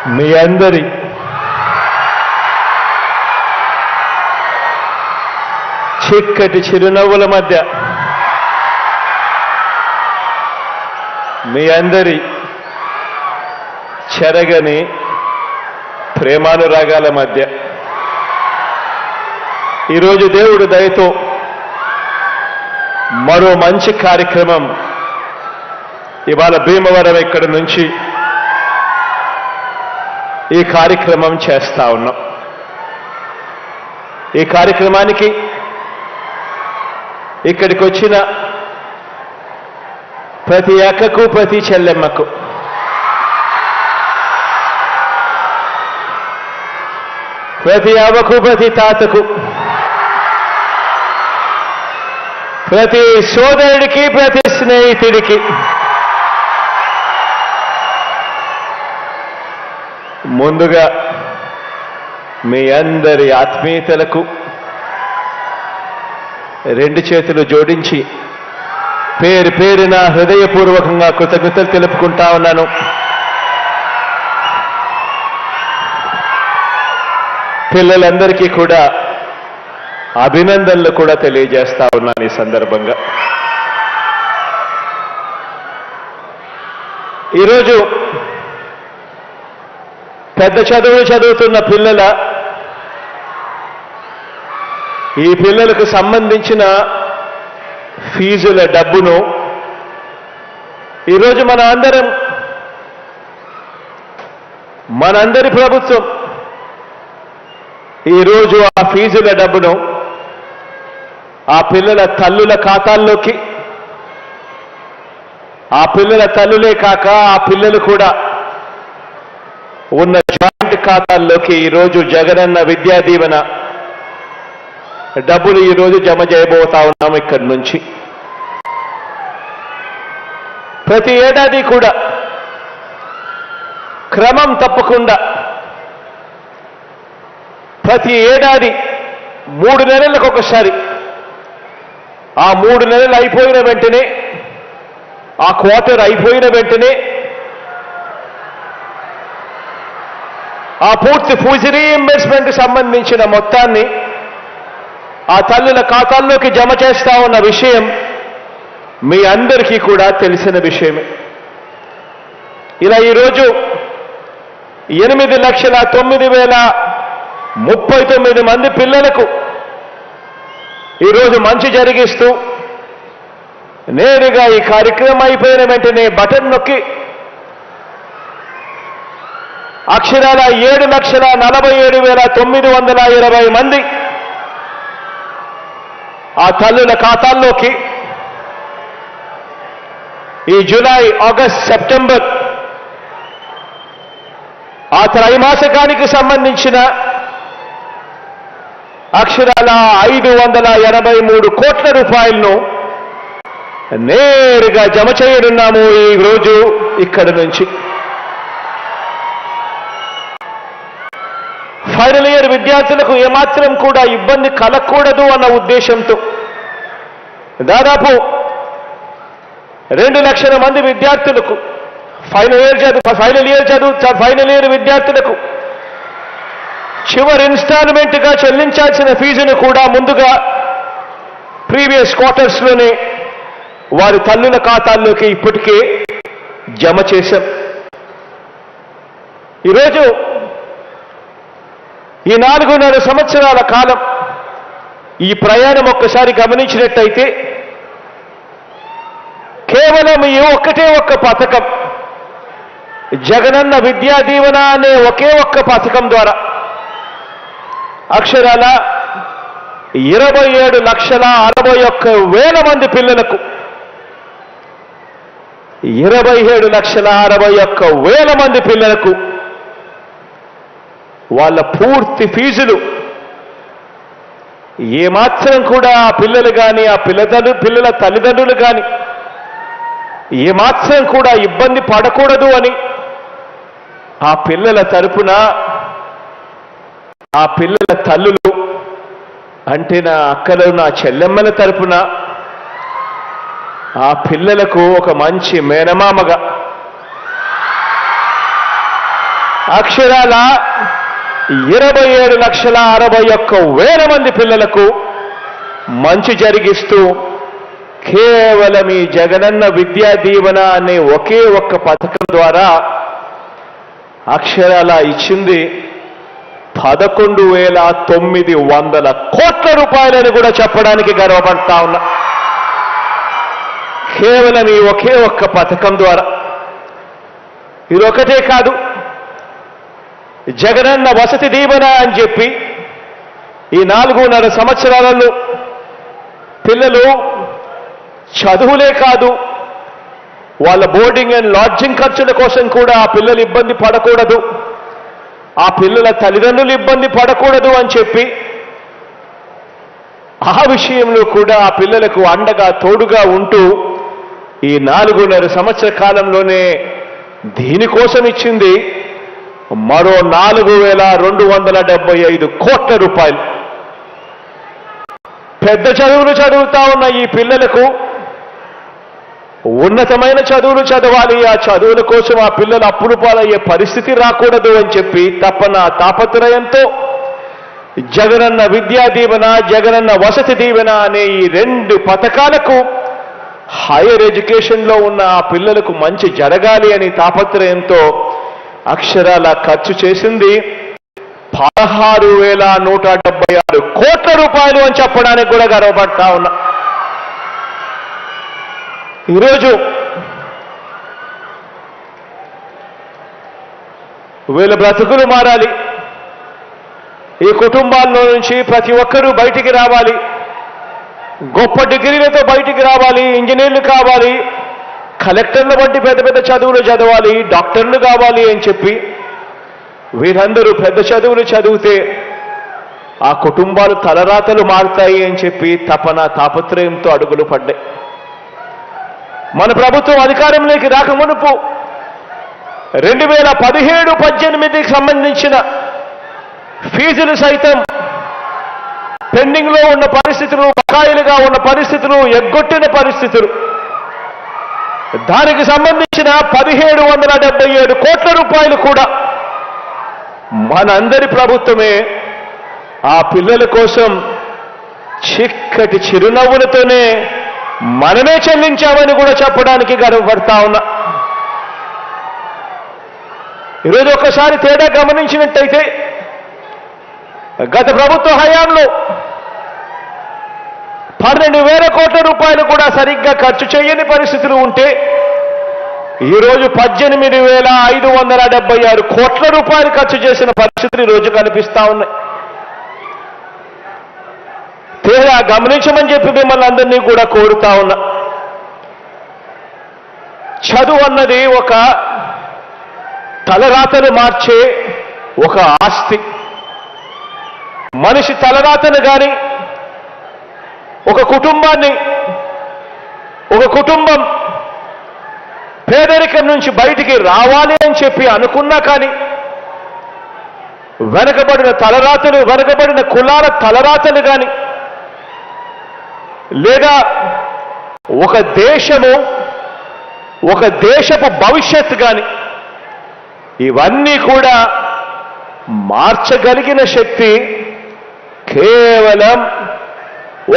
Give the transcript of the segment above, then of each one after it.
మీ అందరి చిక్కటి చిరునవ్వుల మధ్య, మీ అందరి చెరగని ప్రేమానురాగాల మధ్య ఈరోజు దేవుడి దయతో మరో మంచి కార్యక్రమం ఇవాళ భీమవరం ఇక్కడి నుంచి ఈ కార్యక్రమం చేస్తా ఉన్నాం. ఈ కార్యక్రమానికి ఇక్కడికి వచ్చిన ప్రతి అక్కకు, ప్రతి చెల్లెమ్మకు, ప్రతి అవ్వకు, ప్రతి తాతకు, ప్రతి సోదరుడికి, ప్రతి స్నేహితుడికి ముందుగా మీ అందరి ఆత్మీయతలకు రెండు చేతులు జోడించి పేరు పేరున హృదయపూర్వకంగా కృతజ్ఞతలు తెలుపుకుంటా ఉన్నాను. పిల్లలందరికీ కూడా అభినందనలు కూడా తెలియజేస్తా ఉన్నాను ఈ సందర్భంగా. ఈరోజు పెద్ద చదువులు చదువుతున్న ఈ పిల్లలకు సంబంధించిన ఫీజుల డబ్బును ఈరోజు మనందరి ప్రభుత్వం ఈరోజు ఆ ఫీజుల డబ్బును ఆ పిల్లల తల్లుల ఖాతాల్లోకి, ఆ పిల్లల తల్లులే కాక ఆ పిల్లలు కూడా ఉన్న జాయింట్ ఖాతాల్లోకి ఈరోజు జగనన్న విద్యా దీవెన డబ్బులు ఈరోజు జమ చేయబోతా ఉన్నాం. ఇక్కడి నుంచి ప్రతి ఏడాది కూడా క్రమం తప్పకుండా ప్రతి ఏడాది 3 నెలలకు ఒకసారి, ఆ 3 నెలలు అయిపోయిన వెంటనే, ఆ క్వార్టర్ అయిపోయిన వెంటనే ఆ పూర్తి ఫీజు రీయింబర్స్మెంట్ సంబంధించిన మొత్తాన్ని ఆ తల్లుల ఖాతాల్లోకి జమ చేస్తా ఉన్న విషయం మీ అందరికీ కూడా తెలిసిన విషయమే. ఇలా ఈరోజు 8,09,39 మంది పిల్లలకు ఈరోజు మంచి జరిగిస్తూ నేరుగా ఈ కార్యక్రమం అయిపోయిన వెంటనే బటన్ నొక్కి అక్షరాల 7,47,920 మంది ఆ తల్లుల ఖాతాల్లోకి ఈ జూలై, ఆగస్ట్, సెప్టెంబర్ ఆ త్రైమాసికానికి సంబంధించిన అక్షరాల 583 కోట్ల రూపాయలను నేరుగా జమ చేయనున్నాము ఈ రోజు ఇక్కడి నుంచి. ఫైనల్ ఇయర్ విద్యార్థులకు ఏమాత్రం కూడా ఇబ్బంది కలగకూడదు అన్న ఉద్దేశంతో దాదాపు 2 లక్షల మంది విద్యార్థులకు ఫైనల్ ఇయర్ విద్యార్థులకు చివరి ఇన్స్టాల్మెంట్గా చెల్లించాల్సిన ఫీజును కూడా ముందుగా ప్రీవియస్ క్వార్టర్స్లోనే వారి తల్లుల ఖాతాల్లోకి ఇప్పటికే జమ చేశాం. ఈరోజు ఈ 4.5 సంవత్సరాల కాలం ఈ ప్రయాణం ఒక్కసారి గమనించినట్టయితే కేవలం ఈ ఒక్క పథకం, జగనన్న విద్యా దీవెన అనే ఒకే ఒక్క పథకం ద్వారా అక్షరాల 27,61,000 మంది పిల్లలకు 27,61,000 మంది పిల్లలకు వాళ్ళ పూర్తి ఫీజులు ఏమాత్రం కూడా ఆ పిల్లలు కానీ, ఆ పిల్లల తల్లిదండ్రులు కానీ ఏమాత్రం కూడా ఇబ్బంది పడకూడదు అని ఆ పిల్లల తరపున, ఆ పిల్లల తల్లులు అంటే నా అక్కలు, నా చెల్లెమ్మల తరపున ఆ పిల్లలకు ఒక మంచి మేనమామగా, అక్షరాల 27,61,000 మంది పిల్లలకు మంచి జరిగిస్తూ కేవలం ఈ జగనన్న విద్యా దీవెన అనే ఒకే ఒక్క పథకం ద్వారా అక్షరాల ఇచ్చింది 11,900 కోట్ల రూపాయలని కూడా చెప్పడానికి గర్వపడతా ఉన్నా. కేవలం ఈ ఒకే ఒక్క పథకం ద్వారా. ఇదొకటే కాదు, జగనన్న వసతి దీవెన అని చెప్పి ఈ 4.5 సంవత్సరాలలో పిల్లలు చదువులే కాదు, వాళ్ళ బోర్డింగ్ అండ్ లాడ్జింగ్ ఖర్చుల కోసం కూడా ఆ పిల్లలు ఇబ్బంది పడకూడదు, ఆ పిల్లల తల్లిదండ్రులు ఇబ్బంది పడకూడదు అని చెప్పి ఆ విషయంలో కూడా ఆ పిల్లలకు అండగా తోడుగా ఉంటూ ఈ 4.5 సంవత్సర కాలంలోనే దీనికోసం ఇచ్చింది మరో 4,275 కోట్ల రూపాయలు. పెద్ద చదువులు చదువుతా ఉన్న ఈ పిల్లలకు ఉన్నతమైన చదువులు చదవాలి, ఆ చదువుల కోసం ఆ పిల్లలు అప్పులు పాలయ్యే పరిస్థితి రాకూడదు అని చెప్పి తపన తాపత్రయంతో జగనన్న విద్యా దీవెన, జగనన్న వసతి దీవెన అనే ఈ 2 పథకాలకు హైయర్ ఎడ్యుకేషన్లో ఉన్న ఆ పిల్లలకు మంచి జరగాలి అని తాపత్రయంతో అక్షరాల ఖర్చు చేసింది 16,176 కోట్ల రూపాయలు అని చెప్పడానికి కూడా గర్వపడతా ఉన్నా. ఈరోజు వీళ్ళ బ్రతుకులు మారాలి, ఈ కుటుంబాల్లో నుంచి ప్రతి ఒక్కరూ బయటికి రావాలి, గొప్ప డిగ్రీలతో బయటికి రావాలి, ఇంజనీర్లు కావాలి, కలెక్టర్లు వంటి పెద్ద పెద్ద చదువులు చదవాలి, డాక్టర్లు కావాలి అని చెప్పి వీరందరూ పెద్ద చదువులు చదివితే ఆ కుటుంబాలు తలరాతలు మారుతాయి అని చెప్పి తపన తాపత్రయంతో అడుగులు పడ్డాయి. మన ప్రభుత్వం అధికారంలోకి రాకమునుపు 2017-18కి సంబంధించిన ఫీజులు సైతం పెండింగ్లో ఉన్న పరిస్థితులు, బకాయిలుగా ఉన్న పరిస్థితులు, ఎగ్గొట్టిన పరిస్థితులు, దానికి సంబంధించిన 1,777 కోట్ల రూపాయలు కూడా మనందరి ప్రభుత్వమే ఆ పిల్లల కోసం చిక్కటి చిరునవ్వులతోనే మనమే చెల్లించామని కూడా చెప్పడానికి గర్వపడతా ఉన్నా. ఈరోజు ఒక్కసారి తేడా గమనించినట్టయితే గత ప్రభుత్వ హయాంలో 12,000 కోట్ల రూపాయలు కూడా సరిగ్గా ఖర్చు చేయని పరిస్థితులు ఉంటే ఈరోజు 18,576 కోట్ల రూపాయలు ఖర్చు చేసిన పరిస్థితులు ఈరోజు కనిపిస్తా ఉన్నాయి. తేడా గమనించమని చెప్పి మిమ్మల్ని అందరినీ కూడా కోరుతా ఉన్నా. చదువు అన్నది ఒక తలరాతను మార్చే ఒక ఆస్తి. మనిషి తలరాతను కానీ ఒక కుటుంబం పేదరికం నుంచి బయటికి రావాలి అని చెప్పి అనుకున్నా కానీ వెనకబడిన తలరాతలు, వెనకబడిన కులాల తలరాతలు కానీ లేదా ఒక దేశపు భవిష్యత్తు కానీ ఇవన్నీ కూడా మార్చగలిగిన శక్తి కేవలం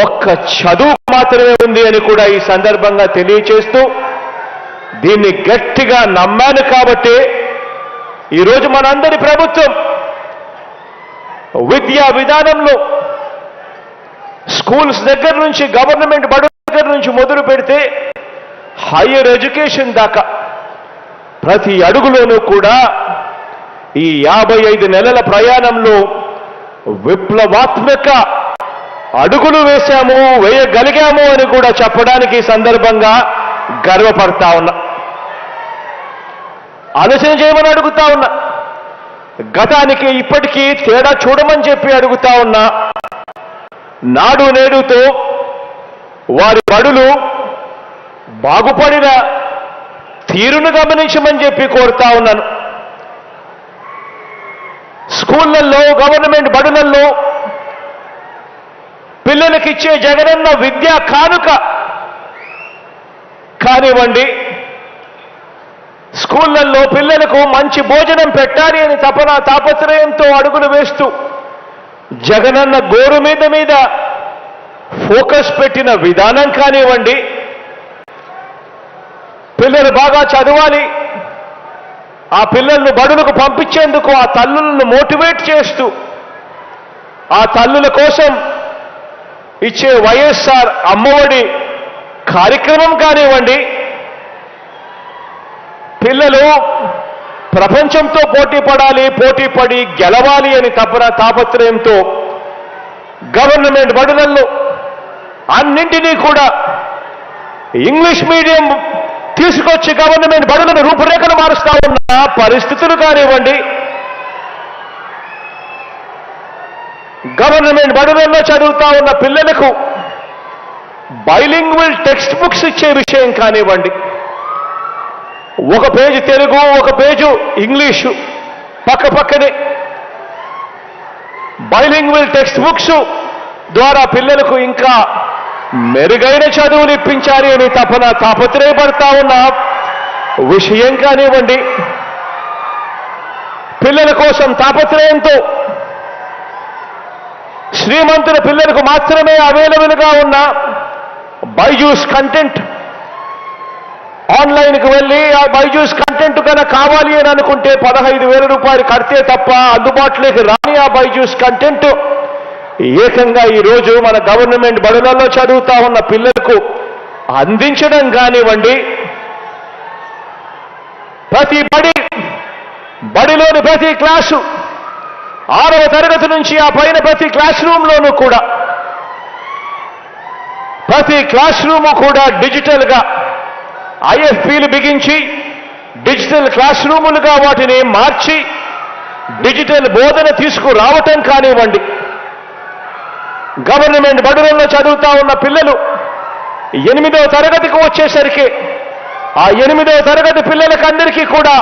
ఒక్క చదువు మాత్రమే ఉంది అని కూడా ఈ సందర్భంగా తెలియచేస్తూ దీన్ని గట్టిగా నమ్మాను కాబట్టి ఈరోజు మనందరి ప్రభుత్వం విద్యా విధానంలో స్కూల్స్ దగ్గర నుంచి, గవర్నమెంట్ బడుల దగ్గర నుంచి మొదలు పెడితే హైయర్ ఎడ్యుకేషన్ దాకా ప్రతి అడుగులోనూ కూడా ఈ 55 నెలల ప్రయాణంలో విప్లవాత్మక అడుగులు వేయగలిగాము అని కూడా చెప్పడానికి ఈ సందర్భంగా గర్వపడతా ఉన్నా. ఆలోచన చేయమని అడుగుతా ఉన్నా. గతానికి ఇప్పటికీ తేడా చూడమని చెప్పి అడుగుతా ఉన్నా. నాడు నేడుతో వారి బడులు బాగుపడిన తీరును గమనించమని చెప్పి కోరుతా ఉన్నాను. స్కూళ్లలో, గవర్నమెంట్ బడులలో పిల్లలకిచ్చే జగనన్న విద్యా కానుక కానివ్వండి, స్కూళ్లలో పిల్లలకు మంచి భోజనం పెట్టాలి అని తాపత్రయంతో అడుగులు వేస్తూ జగనన్న గోరు మీద ఫోకస్ పెట్టిన విధానం కానివ్వండి, పిల్లలు బాగా చదవాలి, ఆ పిల్లలను బడులకు పంపించేందుకు ఆ తల్లులను మోటివేట్ చేస్తూ ఆ తల్లుల కోసం ఇచ్చే వైఎస్ఆర్ అమ్మఒడి కార్యక్రమం కానివ్వండి, పిల్లలు ప్రపంచంతో పోటీపడి గెలవాలి అని తాపత్రయంతో గవర్నమెంట్ బడులలో అన్నింటినీ కూడా ఇంగ్లీష్ మీడియం తీసుకొచ్చి గవర్నమెంట్ బడులను రూపురేఖలు మారుస్తా ఉన్న పరిస్థితులు కానివ్వండి, గవర్నమెంట్ బడులలో చదువుతా ఉన్న పిల్లలకు బైలింగ్వల్ టెక్స్ట్ బుక్స్ ఇచ్చే విషయం కానివ్వండి, ఒక పేజీ తెలుగు ఒక పేజు ఇంగ్లీషు పక్కనే బైలింగ్వల్ టెక్స్ట్ బుక్స్ ద్వారా పిల్లలకు ఇంకా మెరుగైన చదువులు ఇప్పించాలి అని తాపత్రయపడతా ఉన్న విషయం కానివ్వండి, పిల్లల కోసం తాపత్రయంతో శ్రీమంతుల పిల్లలకు మాత్రమే అవైలబుల్గా ఉన్న బైజూస్ కంటెంట్ ఆన్లైన్కి వెళ్ళి ఆ బైజూస్ కంటెంట్ కనుక కావాలి అని అనుకుంటే 15,000 రూపాయలు కడితే తప్ప అందుబాటులోకి రాని ఆ బైజూస్ కంటెంట్ ఏకంగా ఈరోజు మన గవర్నమెంట్ బడులలో చదువుతా ఉన్న పిల్లలకు అందించడం కానివ్వండి, ప్రతి బడిలోని ప్రతి క్లాసు 6వ తరగతి నుంచి ఆ పైన ప్రతి క్లాస్ రూమ్లోనూ కూడా ప్రతి క్లాస్ రూము కూడా డిజిటల్గా ఐఎఫ్పీలు బిగించి డిజిటల్ క్లాస్ రూములుగా వాటిని మార్చి డిజిటల్ బోధన తీసుకురావటం కానివ్వండి, గవర్నమెంట్ బడులలో చదువుతా ఉన్న పిల్లలు 8వ తరగతికి వచ్చేసరికి ఆ 8వ తరగతి పిల్లలకి అందరికీ కూడా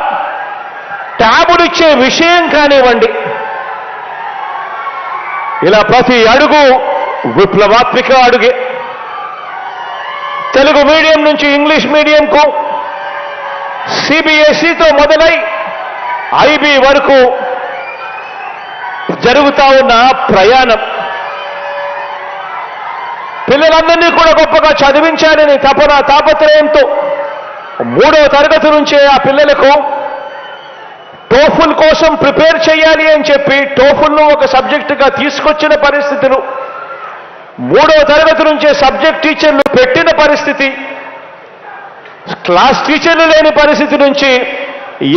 ట్యాబులు ఇచ్చే విషయం కానివ్వండి, ఇలా ప్రతి అడుగు విప్లవాత్మక అడుగే. తెలుగు మీడియం నుంచి ఇంగ్లీష్ మీడియంకు సిబిఎస్ఈతో మొదలై ఐబీ వరకు జరుగుతా ఉన్న ప్రయాణం పిల్లలందరినీ కూడా గొప్పగా చదివించాలని తాపత్రయంతో 3వ తరగతి నుంచే ఆ పిల్లలకు టోఫుల్ కోసం ప్రిపేర్ చేయాలి అని చెప్పి టోఫుల్ను ఒక సబ్జెక్టుగా తీసుకొచ్చిన పరిస్థితులు, 3వ తరగతి నుంచే సబ్జెక్ట్ టీచర్లు పెట్టిన పరిస్థితి, క్లాస్ టీచర్లు లేని పరిస్థితి నుంచి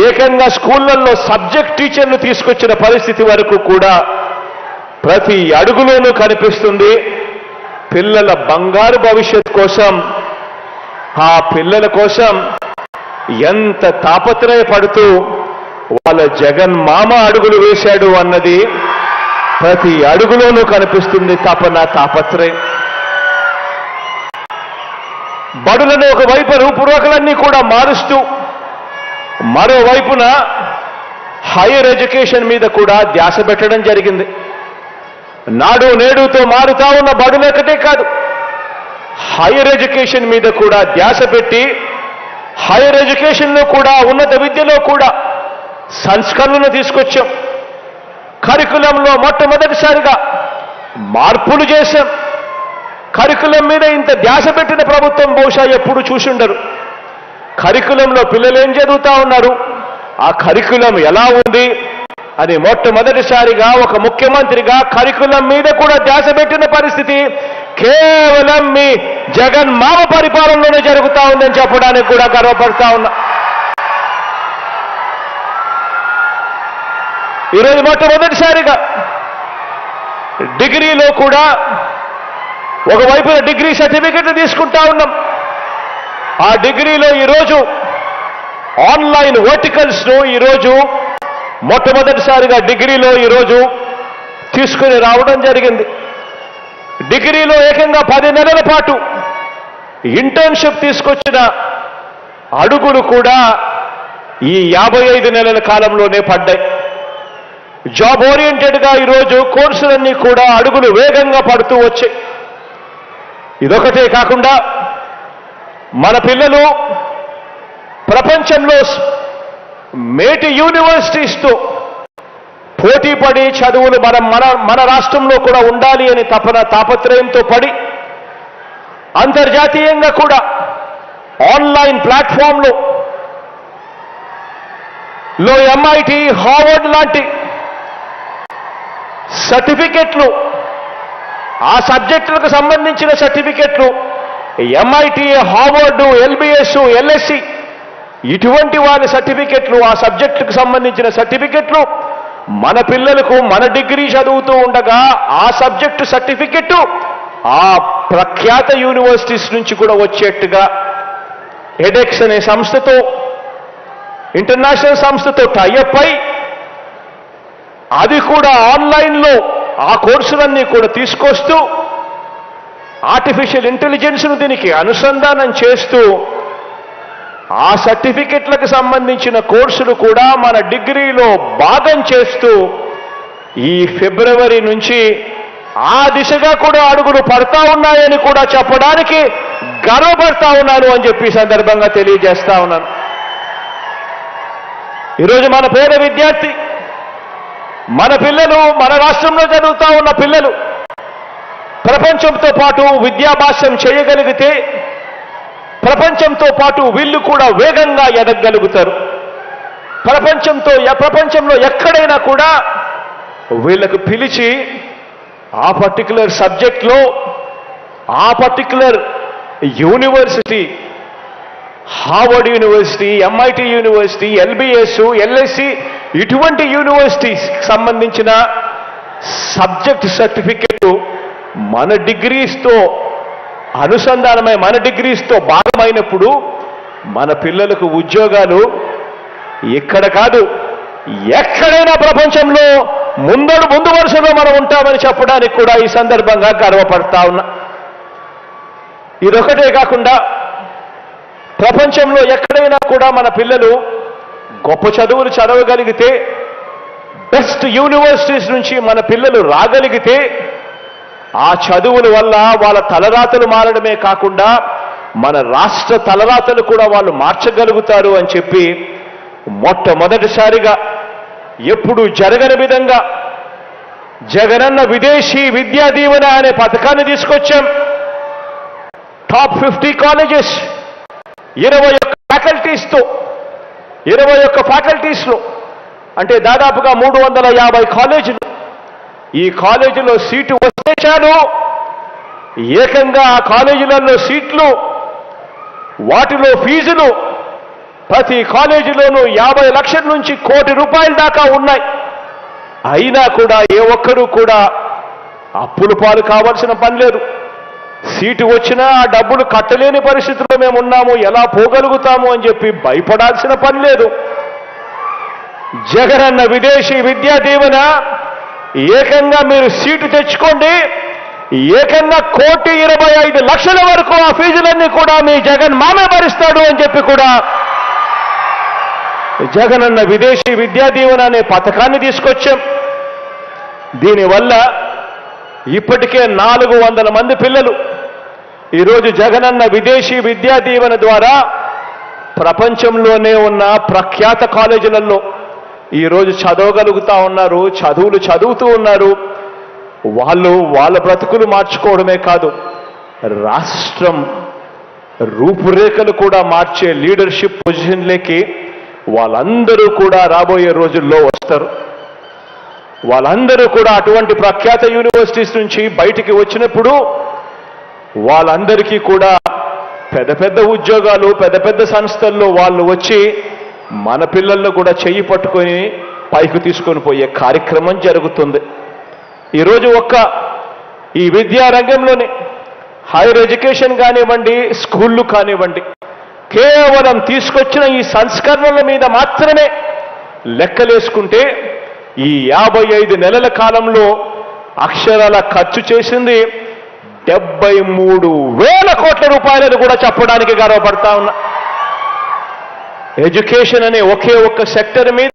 ఏకంగా స్కూళ్లలో సబ్జెక్ట్ టీచర్లు తీసుకొచ్చిన పరిస్థితి వరకు కూడా ప్రతి అడుగులోనూ కనిపిస్తుంది. పిల్లల బంగారు భవిష్యత్ కోసం, ఆ పిల్లల కోసం ఎంత తాపత్రయపడుతూ వాళ్ళ జగన్ మామ అడుగులు వేశాడు అన్నది ప్రతి అడుగులోనూ కనిపిస్తుంది. తాపత్రయం. బడులను ఒకవైపు రూపురేఖలన్నీ కూడా మారుస్తూ మరోవైపున హైయర్ ఎడ్యుకేషన్ మీద కూడా ధ్యాస పెట్టడం జరిగింది. నాడు నేడుతో మారుతా ఉన్న బడులొకటే కాదు, హైయర్ ఎడ్యుకేషన్ మీద కూడా ధ్యాస పెట్టి హైయర్ ఎడ్యుకేషన్లో కూడా ఉన్నత విద్యలో కూడా సంస్కరణలు తీసుకొచ్చాం. కరికులంలో మొట్టమొదటిసారిగా మార్పులు చేశాం. కరికులం మీద ఇంత ధ్యాస పెట్టిన ప్రభుత్వం బహుశా ఎప్పుడు చూసుండరు. కరికులంలో పిల్లలు ఏం చదువుతా ఉన్నారు, ఆ కరికులం ఎలా ఉంది అని మొట్టమొదటిసారిగా ఒక ముఖ్యమంత్రిగా కరికులం మీద కూడా ధ్యాస పెట్టిన పరిస్థితి కేవలం మీ జగన్ మామ పరిపాలనలోనే జరుగుతూ ఉందని చెప్పడానికి కూడా గర్వపడతా ఉన్నా. ఈరోజు మొట్టమొదటిసారిగా డిగ్రీలో కూడా ఒకవైపున డిగ్రీ సర్టిఫికెట్లు తీసుకుంటా ఉన్నాం. ఆ డిగ్రీలో ఈరోజు ఆన్లైన్ వర్టికల్స్ను ఈరోజు మొట్టమొదటిసారిగా డిగ్రీలో ఈరోజు తీసుకుని రావడం జరిగింది. డిగ్రీలో ఏకంగా 10 నెలల పాటు ఇంటర్న్షిప్ తీసుకొచ్చిన అడుగులు కూడా ఈ 55 నెలల కాలంలోనే పడ్డాయి. జాబ్ ఓరియంటెడ్గా ఈరోజు కోర్సులన్నీ కూడా అడుగులు వేగంగా పడుతూ వచ్చాయి. ఇదొకటే కాకుండా మన పిల్లలు ప్రపంచంలో మేటి యూనివర్సిటీస్తో పోటీపడి చదువులు మన రాష్ట్రంలో కూడా ఉండాలి అని తాపత్రయంతో పడి అంతర్జాతీయంగా కూడా ఆన్లైన్ ప్లాట్ఫామ్లో ఎంఐటి హార్వర్డ్ లాంటి సర్టిఫికెట్లు ఆ సబ్జెక్టులకు సంబంధించిన సర్టిఫికెట్లు ఎంఐటి హార్వర్డ్ ఎల్బిఎస్ ఎల్ఎస్సి ఇటువంటి వారి సర్టిఫికెట్లు ఆ సబ్జెక్టులకు సంబంధించిన సర్టిఫికెట్లు మన పిల్లలకు మన డిగ్రీ చదువుతూ ఉండగా ఆ సబ్జెక్టు సర్టిఫికెట్ ఆ ప్రఖ్యాత యూనివర్సిటీస్ నుంచి కూడా వచ్చేట్టుగా ఎడెక్స్ అనే సంస్థతో ఇంటర్నేషనల్ సంస్థతో టైఅప్ అయి అది కూడా ఆన్లైన్లో ఆ కోర్సులన్నీ కూడా తీసుకొస్తూ ఆర్టిఫిషియల్ ఇంటెలిజెన్స్ను దీనికి అనుసంధానం చేస్తూ ఆ సర్టిఫికెట్లకు సంబంధించిన కోర్సులు కూడా మన డిగ్రీలో భాగం చేస్తూ ఈ ఫిబ్రవరి నుంచి ఆ దిశగా కూడా అడుగులు పడతా ఉన్నాయని కూడా చెప్పడానికి గర్వపడతా ఉన్నాను అని చెప్పి సందర్భంగా తెలియజేస్తా ఉన్నాను. ఈరోజు మన పేద విద్యార్థి మన పిల్లలు మన రాష్ట్రంలో చదువుతా ఉన్న పిల్లలు ప్రపంచంతో పాటు విద్యాభ్యాసం చేయగలిగితే ప్రపంచంతో పాటు వీళ్ళు కూడా వేగంగా ఎదగలుగుతారు. ప్రపంచంలో ఎక్కడైనా కూడా వీళ్ళకు పిలిచి ఆ పర్టికులర్ సబ్జెక్ట్లో ఆ particular university Harvard university MIT university lbs LSC ఇటువంటి యూనివర్సిటీస్కి సంబంధించిన సబ్జెక్ట్ సర్టిఫికెట్ మన డిగ్రీస్తో అనుసంధానమై మన డిగ్రీస్తో భాగమైనప్పుడు మన పిల్లలకు ఉద్యోగాలు ఇక్కడ కాదు ఎక్కడైనా ప్రపంచంలో ముందు వరుసలో మనం ఉంటామని చెప్పడానికి కూడా ఈ సందర్భంగా గర్వపడతా ఉన్నా. ఇదొకటే కాకుండా ప్రపంచంలో ఎక్కడైనా కూడా మన పిల్లలు గొప్ప చదువులు చదవగలిగితే బెస్ట్ యూనివర్సిటీస్ నుంచి మన పిల్లలు రాగలిగితే ఆ చదువుల వల్ల వాళ్ళ తలరాతలు మారడమే కాకుండా మన రాష్ట్ర తలరాతలు కూడా వాళ్ళు మార్చగలుగుతారు అని చెప్పి మొట్టమొదటిసారిగా ఎప్పుడు జరగని విధంగా జగనన్న విదేశీ విద్యా దీవెన అనే పథకాన్ని తీసుకొచ్చాం. టాప్ 50 కాలేజెస్ 21 ఫ్యాకల్టీస్లో అంటే దాదాపుగా 350 కాలేజీలు. ఈ కాలేజీలో సీటు వస్తే చాలు ఏకంగా ఆ కాలేజీలలో సీట్లు వాటిలో ఫీజులు ప్రతి కాలేజీలోనూ 50 లక్షల నుంచి ₹1 కోటి దాకా ఉన్నాయి. అయినా కూడా ఏ ఒక్కరూ కూడా అప్పుల పాలు కావాల్సిన పని లేదు. సీటు వచ్చినా ఆ డబ్బులు కట్టలేని పరిస్థితిలో మేము ఉన్నాము, ఎలా పోగలుగుతాము అని చెప్పి భయపడాల్సిన పని లేదు. జగనన్న విదేశీ విద్యా దీవెన ఏకంగా మీరు సీటు తెచ్చుకోండి, ఏకంగా ₹1,25,00,000 వరకు ఆ ఫీజులన్నీ కూడా మీ జగన్ మామే భరిస్తాడు అని చెప్పి కూడా జగనన్న విదేశీ విద్యా దీవెన అనే పథకాన్ని తీసుకొచ్చాం. దీనివల్ల ఇప్పటికే 400 మంది పిల్లలు ఈరోజు జగనన్న విదేశీ విద్యా దీవెన ద్వారా ప్రపంచంలోనే ఉన్న ప్రఖ్యాత కాలేజీలలో ఈరోజు చదవగలుగుతా ఉన్నారు, చదువులు చదువుతూ ఉన్నారు. వాళ్ళ బ్రతుకులు మార్చుకోవడమే కాదు, రాష్ట్రం రూపురేఖలు కూడా మార్చే లీడర్షిప్ పొజిషన్లోకి వాళ్ళందరూ కూడా రాబోయే రోజుల్లో వస్తారు. వాళ్ళందరూ కూడా అటువంటి ప్రఖ్యాత యూనివర్సిటీస్ నుంచి బయటికి వచ్చినప్పుడు వాళ్ళందరికీ కూడా పెద్ద పెద్ద ఉద్యోగాలు పెద్ద పెద్ద సంస్థల్లో వాళ్ళు వచ్చి మన పిల్లలను కూడా చెయ్యి పట్టుకొని పైకి తీసుకొని పోయే కార్యక్రమం జరుగుతుంది. ఈరోజు ఈ విద్యా రంగంలోనే హైయర్ ఎడ్యుకేషన్ కానివ్వండి, స్కూళ్ళు కానివ్వండి, కేవలం తీసుకొచ్చిన ఈ సంస్కరణల మీద మాత్రమే లెక్కలేసుకుంటే ఈ 55 నెలల కాలంలో అక్షరాల ఖర్చు చేసింది 73,000 కోట్ల రూపాయలను కూడా చెప్పడానికి గర్వపడతా ఉన్నా. ఎడ్యుకేషన్ అనే ఒకే ఒక్క సెక్టర్ మీద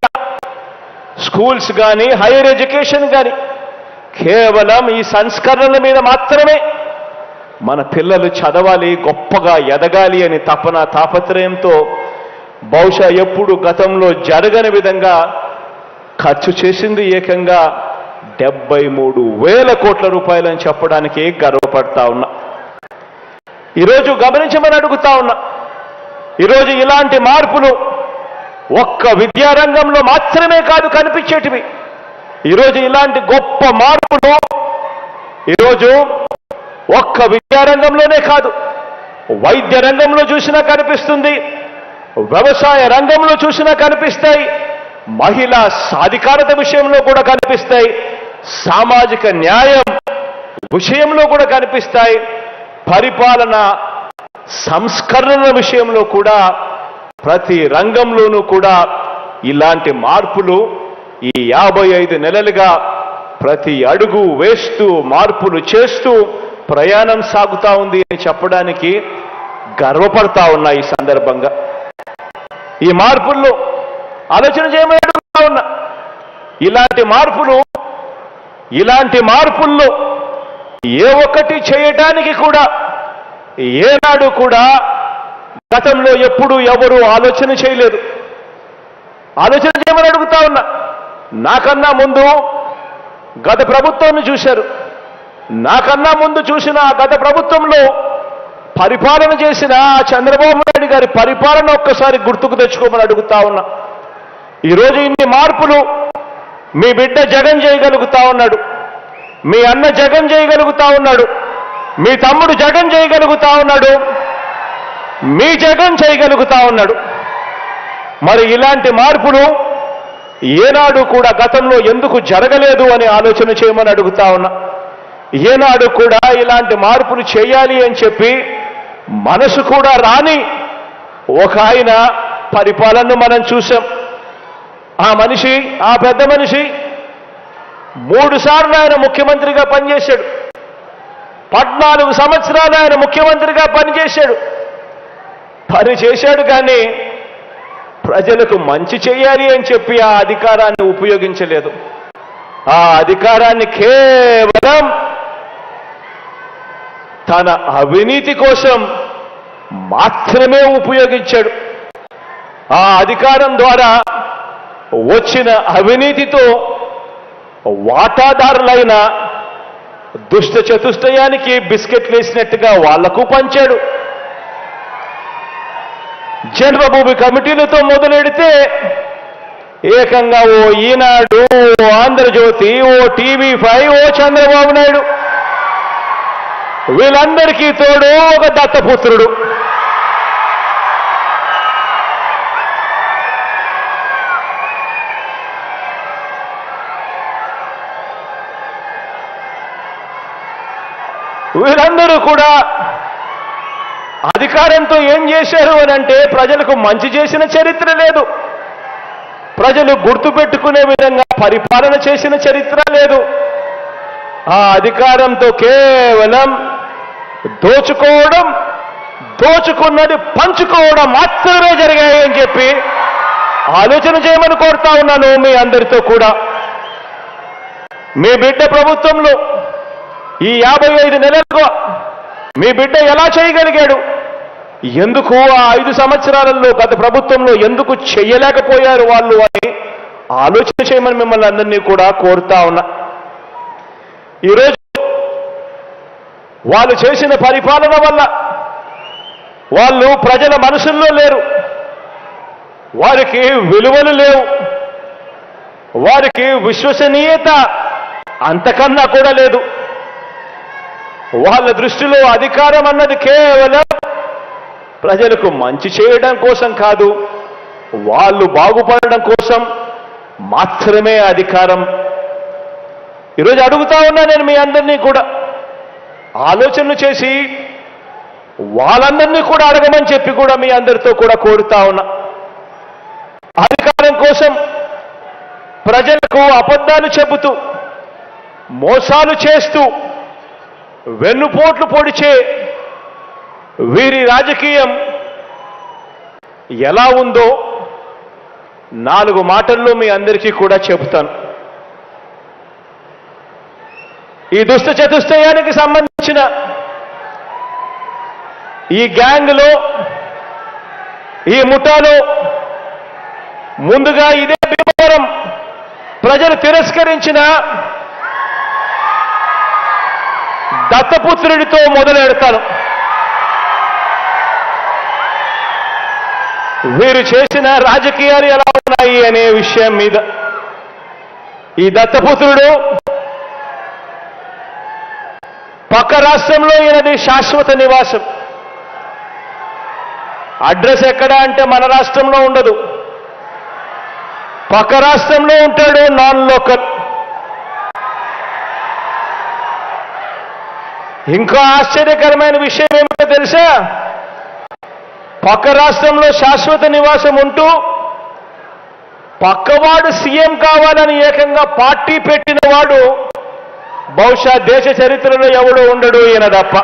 స్కూల్స్ కానీ హైయర్ ఎడ్యుకేషన్ కానీ కేవలం ఈ సంస్కరణల మీద మాత్రమే మన పిల్లలు చదవాలి, గొప్పగా ఎదగాలి అని తాపత్రయంతో బహుశా ఎప్పుడు గతంలో జరగని విధంగా ఖర్చు చేసింది ఏకంగా 73,000 కోట్ల రూపాయలని చెప్పడానికి గర్వపడతా ఉన్నా. ఈరోజు గమనించమని అడుగుతా ఉన్నా. ఈరోజు ఇలాంటి మార్పులు ఒక్క విద్యారంగంలో మాత్రమే కాదు కనిపించేటివి. ఈరోజు ఇలాంటి గొప్ప మార్పులు ఈరోజు ఒక్క విద్యారంగంలోనే కాదు, వైద్య రంగంలో చూసినా కనిపిస్తుంది, వ్యవసాయ రంగంలో చూసినా కనిపిస్తాయి, మహిళా సాధికారత విషయంలో కూడా కనిపిస్తాయి, సామాజిక న్యాయం విషయంలో కూడా కనిపిస్తాయి, పరిపాలన సంస్కరణ విషయంలో కూడా ప్రతి రంగంలోనూ కూడా ఇలాంటి మార్పులు ఈ 55 నెలలుగా ప్రతి అడుగు వేస్తూ మార్పులు చేస్తూ ప్రయాణం సాగుతా ఉంది అని చెప్పడానికి గర్వపడతా ఉన్నా. ఈ సందర్భంగా ఈ మార్పుల్లో ఆలోచన చేయమని అడుగుతా ఉన్నా. ఇలాంటి మార్పుల్లో ఏ ఒక్కటి చేయటానికి కూడా ఏనాడు కూడా గతంలో ఎప్పుడు ఎవరు ఆలోచన చేయలేదు. ఆలోచన చేయమని అడుగుతా ఉన్నా. నాకన్నా ముందు గత ప్రభుత్వాన్ని చూశారు. నాకన్నా ముందు చూసిన గత ప్రభుత్వంలో పరిపాలన చేసిన చంద్రబాబు నాయుడు గారి పరిపాలన ఒక్కసారి గుర్తుకు తెచ్చుకోమని అడుగుతా ఉన్నా. ఈరోజు ఇన్ని మార్పులు మీ బిడ్డ జగన్ చేయగలుగుతా ఉన్నాడు, మీ అన్న జగన్ చేయగలుగుతా ఉన్నాడు, మీ తమ్ముడు జగన్ చేయగలుగుతా ఉన్నాడు, మీ జగన్ చేయగలుగుతా ఉన్నాడు. మరి ఇలాంటి మార్పులు ఏనాడు కూడా గతంలో ఎందుకు జరగలేదు అని ఆలోచన చేయమని అడుగుతా ఉన్నా. ఏనాడు కూడా ఇలాంటి మార్పులు చేయాలి అని చెప్పి మనసు కూడా రాని ఒక ఆయన పరిపాలనను మనం చూసాం. ఆ పెద్ద మనిషి 3 సార్లు ఆయన ముఖ్యమంత్రిగా పనిచేశాడు. 14 సంవత్సరాలు ఆయన ముఖ్యమంత్రిగా పనిచేశాడు. కానీ ప్రజలకు మంచి చేయాలి అని చెప్పి ఆ అధికారాన్ని ఉపయోగించలేదు. ఆ అధికారాన్ని కేవలం తన అవినీతి కోసం మాత్రమే ఉపయోగించాడు. ఆ అధికారం ద్వారా వచ్చిన అవినీతితో వాటాదారులైన దుష్ట చతుష్టయానికి బిస్కెట్లు వేసినట్టుగా వాళ్లకు పంచాడు. జన్మభూమి కమిటీలతో మొదలెడితే ఏకంగా ఓ ఈనాడు, ఓ ఆంధ్రజ్యోతి, ఓ TV5, ఓ చంద్రబాబు నాయుడు, వీళ్ళందరికీ తోడు ఒక దత్తపుత్రుడు. వీళ్ళందరూ కూడా అధికారంతో ఏం చేశారు అని అంటే ప్రజలకు మంచి చేసిన చరిత్ర లేదు, ప్రజలు గుర్తుపెట్టుకునే విధంగా పరిపాలన చేసిన చరిత్ర లేదు. ఆ అధికారంతో కేవలం దోచుకోవడం, దోచుకున్నది పంచుకోవడం మాత్రమే జరిగాయి అని చెప్పి ఆలోచన చేయమని కోరుతా ఉన్నాను మీ అందరితో కూడా. మీ బిడ్డ ప్రభుత్వంలో ఈ 55 నెలలకు మీ బిడ్డ ఎలా చేయగలిగాడు? ఎందుకు ఆ 5 సంవత్సరాలలో గత ప్రభుత్వంలో ఎందుకు చెయ్యలేకపోయారు వాళ్ళు అని ఆలోచన చేయమని మిమ్మల్ని అందరినీ కూడా కోరుతా ఉన్నా. ఈరోజు వాళ్ళు చేసిన పరిపాలన వల్ల వాళ్ళు ప్రజల మనసుల్లో లేరు, వారికి విలువలు లేవు, వారికి విశ్వసనీయత అంతకన్నా కూడా లేదు. వాళ్ళ దృష్టిలో అధికారం అన్నది కేవలం ప్రజలకు మంచి చేయడం కోసం కాదు, వాళ్ళు బాగుపడడం కోసం మాత్రమే అధికారం. ఈరోజు అడుగుతా ఉన్నా నేను మీ అందరినీ కూడా ఆలోచనలు చేసి వాళ్ళందరినీ కూడా అడగమని చెప్పి కూడా మీ అందరితో కూడా కోరుతా ఉన్నా. అధికారం కోసం ప్రజలకు అబద్ధాలు చెబుతూ, మోసాలు చేస్తూ, వెన్నుపోట్లు పొడిచే వీరి రాజకీయం ఎలా ఉందో 4 మాటల్లో మీ అందరికీ కూడా చెబుతాను. ఈ దుష్ట చతుష్టయానికి సంబంధించిన ఈ గ్యాంగ్లో, ఈ ముఠాలో ముందుగా ఇదే భీమవరం ప్రజలు తిరస్కరించిన దత్తపుత్రుడితో మొదలెడతాను. వీరు చేసిన రాజకీయాలు ఎలా ఉన్నాయి అనే విషయం మీద. ఈ దత్తపుత్రుడు పక్క రాష్ట్రంలో ఈయనది శాశ్వత నివాసం. అడ్రస్ ఎక్కడ అంటే మన రాష్ట్రంలో ఉండదు, పక్క రాష్ట్రంలో ఉంటాడు, నాన్ లోకల్. ఇంకా ఆశ్చర్యకరమైన విషయం ఏమిటో తెలుసా? పక్క రాష్ట్రంలో శాశ్వత నివాసం ఉంటూ పక్కవాడు సీఎం కావాలని ఏకంగా పార్టీ పెట్టిన వాడు బహుశా దేశ చరిత్రలో ఎవడో ఉండడు, ఈయన తప్ప.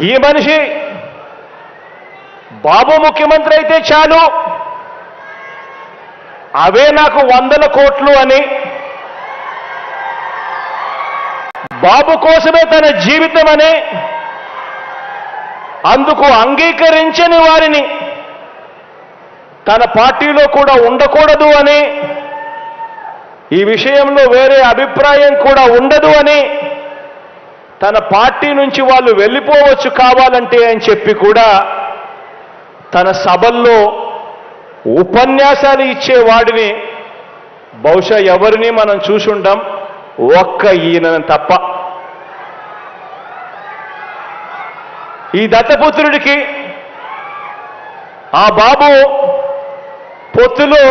ఈ మనిషి బాబు ముఖ్యమంత్రి అయితే చాలు, అవే నాకు 100 కోట్లు అని, బాబు కోసమే తన జీవితం అని, అందుకు అంగీకరించని వారిని తన పార్టీలో కూడా ఉండకూడదు అని, ఈ విషయంలో వేరే అభిప్రాయం కూడా ఉండదు అని, తన పార్టీ నుంచి వాళ్ళు వెళ్ళిపోవచ్చు కావాలంటే అని చెప్పి కూడా తన సభల్లో ఉపన్యాసాలు ఇచ్చేవాడిని బహుశా ఎవరిని మనం చూసుంటాం, ఒక్క ఈయన తప్ప. ఈ దత్తపుత్రుడికి ఆ బాబు పొత్తులో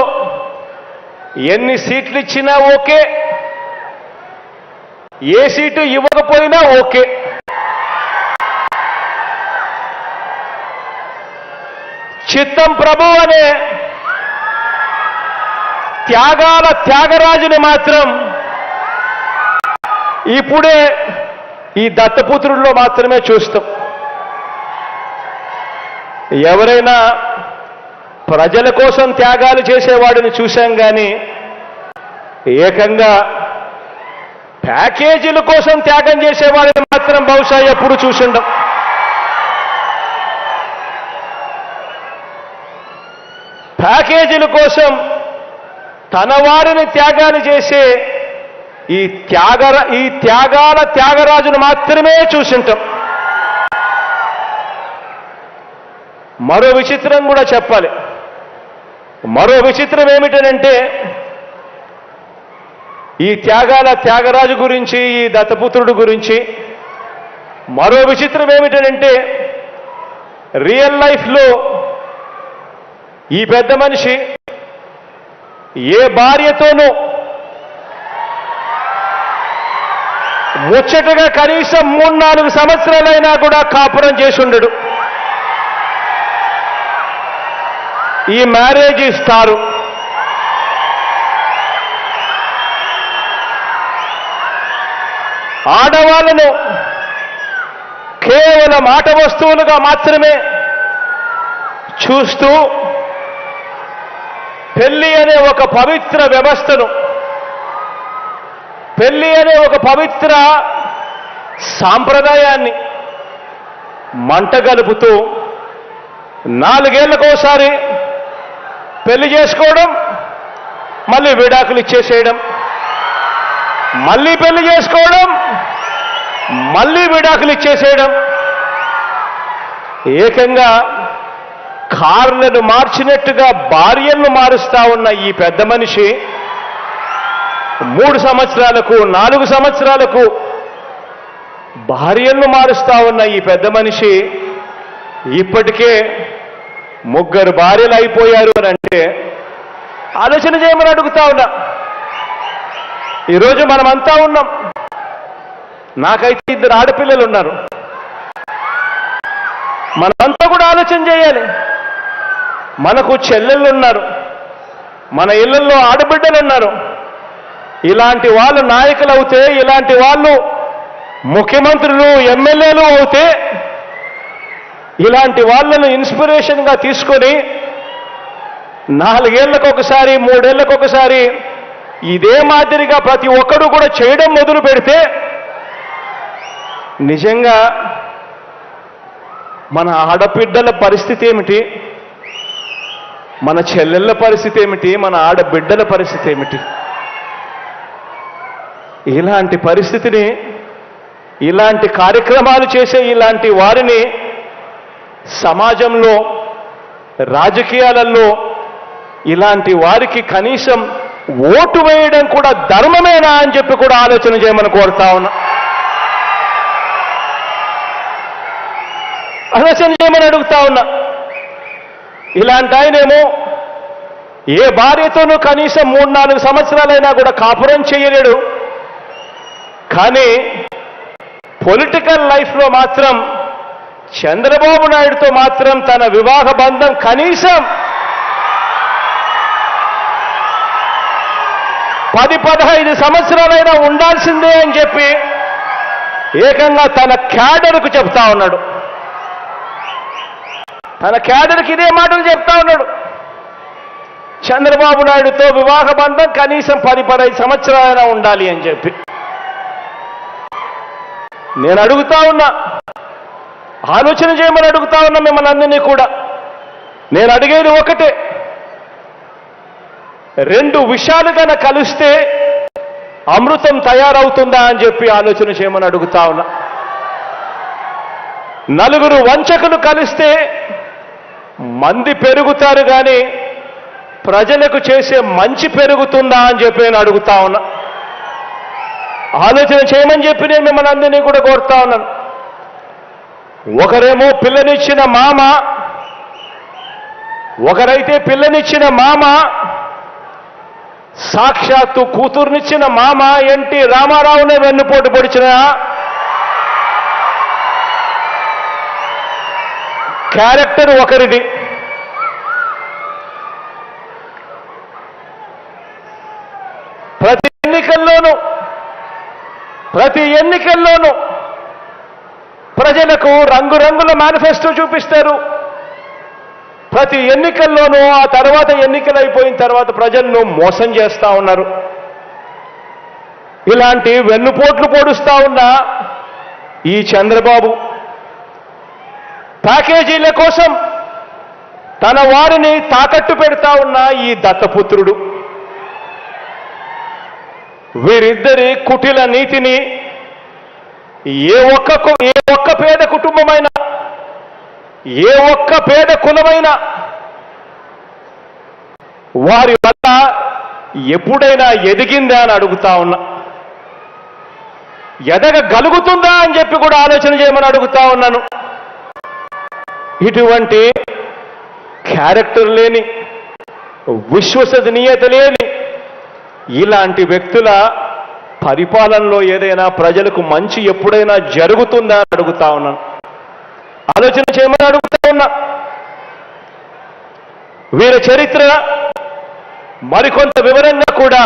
ఎన్ని సీట్లు ఇచ్చినా ఓకే, ఏ సీటు ఇవ్వకపోయినా ఓకే. చిత్తం ప్రభు అనే త్యాగాల త్యాగరాజుని మాత్రం ఇప్పుడే ఈ దత్తపుత్రుల్లో మాత్రమే చూస్తాం. ఎవరైనా ప్రజల కోసం త్యాగాలు చేసేవాడిని చూశాం కానీ ఏకంగా ప్యాకేజీల కోసం త్యాగం చేసేవాడిని మాత్రం బహుశా ఎప్పుడు చూసుండం. ప్యాకేజీల కోసం తన వారిని త్యాగాలు చేసే ఈ త్యాగాల త్యాగరాజును మాత్రమే చూసింటాం. మరో విచిత్రం కూడా చెప్పాలి. మరో విచిత్రం ఏమిటనంటే ఈ త్యాగాల త్యాగరాజు గురించి, ఈ దత్తపుత్రుడు గురించి మరో విచిత్రం ఏమిటనంటే రియల్ లైఫ్లో ఈ పెద్ద మనిషి ఏ భార్యతోనూ ముచ్చటగా కనీసం 3-4 సంవత్సరాలైనా కూడా కాపురం చేసి ఉండడు. ఈ మ్యారేజ్ ఇస్తారు. ఆడవాళ్ళను కేవలం ఆట వస్తువులుగా మాత్రమే చూస్తూ పెళ్లి అనే ఒక పవిత్ర వ్యవస్థను, పెళ్లి అనే ఒక పవిత్ర సాంప్రదాయాన్ని మంటగలుపుతూ 4 ఏళ్లకోసారి పెళ్లి చేసుకోవడం, మళ్ళీ విడాకులు ఇచ్చేసేయడం, మళ్ళీ పెళ్లి చేసుకోవడం, మళ్ళీ విడాకులు ఇచ్చేసేయడం, ఏకంగా కార్లను మార్చినట్టుగా భార్యలను మారుస్తా ఉన్న ఈ పెద్ద మనిషి 3 సంవత్సరాలకు 4 సంవత్సరాలకు భార్యలను మారుస్తా ఉన్న ఈ పెద్ద మనిషి ఇప్పటికే 3 భార్యలు అయిపోయారు అని అంటే ఆలోచన చేయమని అడుగుతా ఉన్నా. ఈరోజు మనమంతా ఉన్నాం. నాకైతే 2 ఆడపిల్లలు ఉన్నారు. మనమంతా కూడా ఆలోచన చేయాలి. మనకు చెల్లెళ్ళు ఉన్నారు, మన ఇళ్లలో ఆడబిడ్డలు ఉన్నారు. ఇలాంటి వాళ్ళు నాయకులు అవుతే, ఇలాంటి వాళ్ళు ముఖ్యమంత్రులు, ఎమ్మెల్యేలు అవుతే, ఇలాంటి వాళ్ళను ఇన్స్పిరేషన్గా తీసుకొని 4 ఏళ్లకు ఒకసారి 3 ఏళ్లకు ఒకసారి ఇదే మాదిరిగా ప్రతి ఒక్కడు కూడా చేయడం మొదలు పెడితే నిజంగా మన ఆడబిడ్డల పరిస్థితి ఏమిటి, మన చెల్లెళ్ళ పరిస్థితి ఏమిటి, మన ఆడబిడ్డల పరిస్థితి ఏమిటి? ఇలాంటి పరిస్థితిని, ఇలాంటి కార్యక్రమాలు చేసే ఇలాంటి వారిని సమాజంలో, రాజకీయాలలో ఇలాంటి వారికి కనీసం ఓటు వేయడం కూడా ధర్మమేనా అని చెప్పి కూడా ఆలోచన చేయమని కోరుతా ఉన్నా. ఆలోచన చేయమని అడుగుతా ఉన్నా. ఇలాంటి ఆయనేమో ఏ భార్యతోనూ కనీసం 3-4 సంవత్సరాలైనా కూడా కాపురం చేయలేడు. కానీ పొలిటికల్ లైఫ్లో మాత్రం చంద్రబాబు నాయుడుతో మాత్రం తన వివాహ బంధం కనీసం 10-15 సంవత్సరాలైనా ఉండాల్సిందే అని చెప్పి ఏకంగా తన క్యాడర్కు చెప్తా ఉన్నాడు. తన క్యాడర్కి ఇదే మాటలు చెప్తా ఉన్నాడు. చంద్రబాబు నాయుడుతో వివాహ బంధం కనీసం 10-15 సంవత్సరాలైనా ఉండాలి అని చెప్పి. నేను అడుగుతా ఉన్నా, ఆలోచన చేయమని అడుగుతా ఉన్నా మిమ్మల్ని అందరినీ కూడా. నేను అడిగేది ఒకటే, 2 విషయాలు కన్నా కలిస్తే అమృతం తయారవుతుందా అని చెప్పి ఆలోచన చేయమని అడుగుతా ఉన్నా. 4 వంచకులు కలిస్తే మంది పెరుగుతారు కానీ ప్రజలకు చేసే మంచి పెరుగుతుందా అని చెప్పి నేను అడుగుతా ఉన్నా. ఆలోచన చేయమని చెప్పి నేను మిమ్మల్ని అందరినీ కూడా కోరుతా ఉన్నాను. ఒకరేమో పిల్లనిచ్చిన మామ, ఒకరైతే పిల్లనిచ్చిన మామ, సాక్షాత్తు కూతుర్నిచ్చిన మామ ఎన్టీ రామారావునే వెన్నుపోటు పొడిచిన క్యారెక్టర్ ఒకరిది. ప్రతి ఎన్నికల్లోనూ ప్రజలకు రంగురంగుల మేనిఫెస్టో చూపిస్తారు. ప్రతి ఎన్నికల్లోనూ ఆ తర్వాత ఎన్నికలు అయిపోయిన తర్వాత ప్రజలను మోసం చేస్తా ఉన్నారు. ఇలాంటి వెన్నుపోట్లు పొడుస్తా ఉన్న ఈ చంద్రబాబు ప్యాకేజీల కోసం తన వారిని తాకట్టు పెడతా ఉన్న ఈ దత్తపుత్రుడు, వీరిద్దరి కుటిల నీతిని ఏ ఒక్క పేద కుటుంబమైనా, ఏ ఒక్క పేద కులమైనా వారి వల్ల ఎప్పుడైనా ఎదిగిందా అని అడుగుతా ఉన్నా. ఎదగగలుగుతుందా అని చెప్పి కూడా ఆలోచన చేయమని అడుగుతా ఉన్నాను. ఇటువంటి క్యారెక్టర్ లేని, విశ్వసనీయత లేని ఇలాంటి వ్యక్తుల పరిపాలనలో ఏదైనా ప్రజలకు మంచి ఎప్పుడైనా జరుగుతుందా అని అడుగుతా ఉన్నాను. ఆలోచన చేయమని అడుగుతా ఉన్నా. వీరి చరిత్ర మరికొంత వివరంగా కూడా,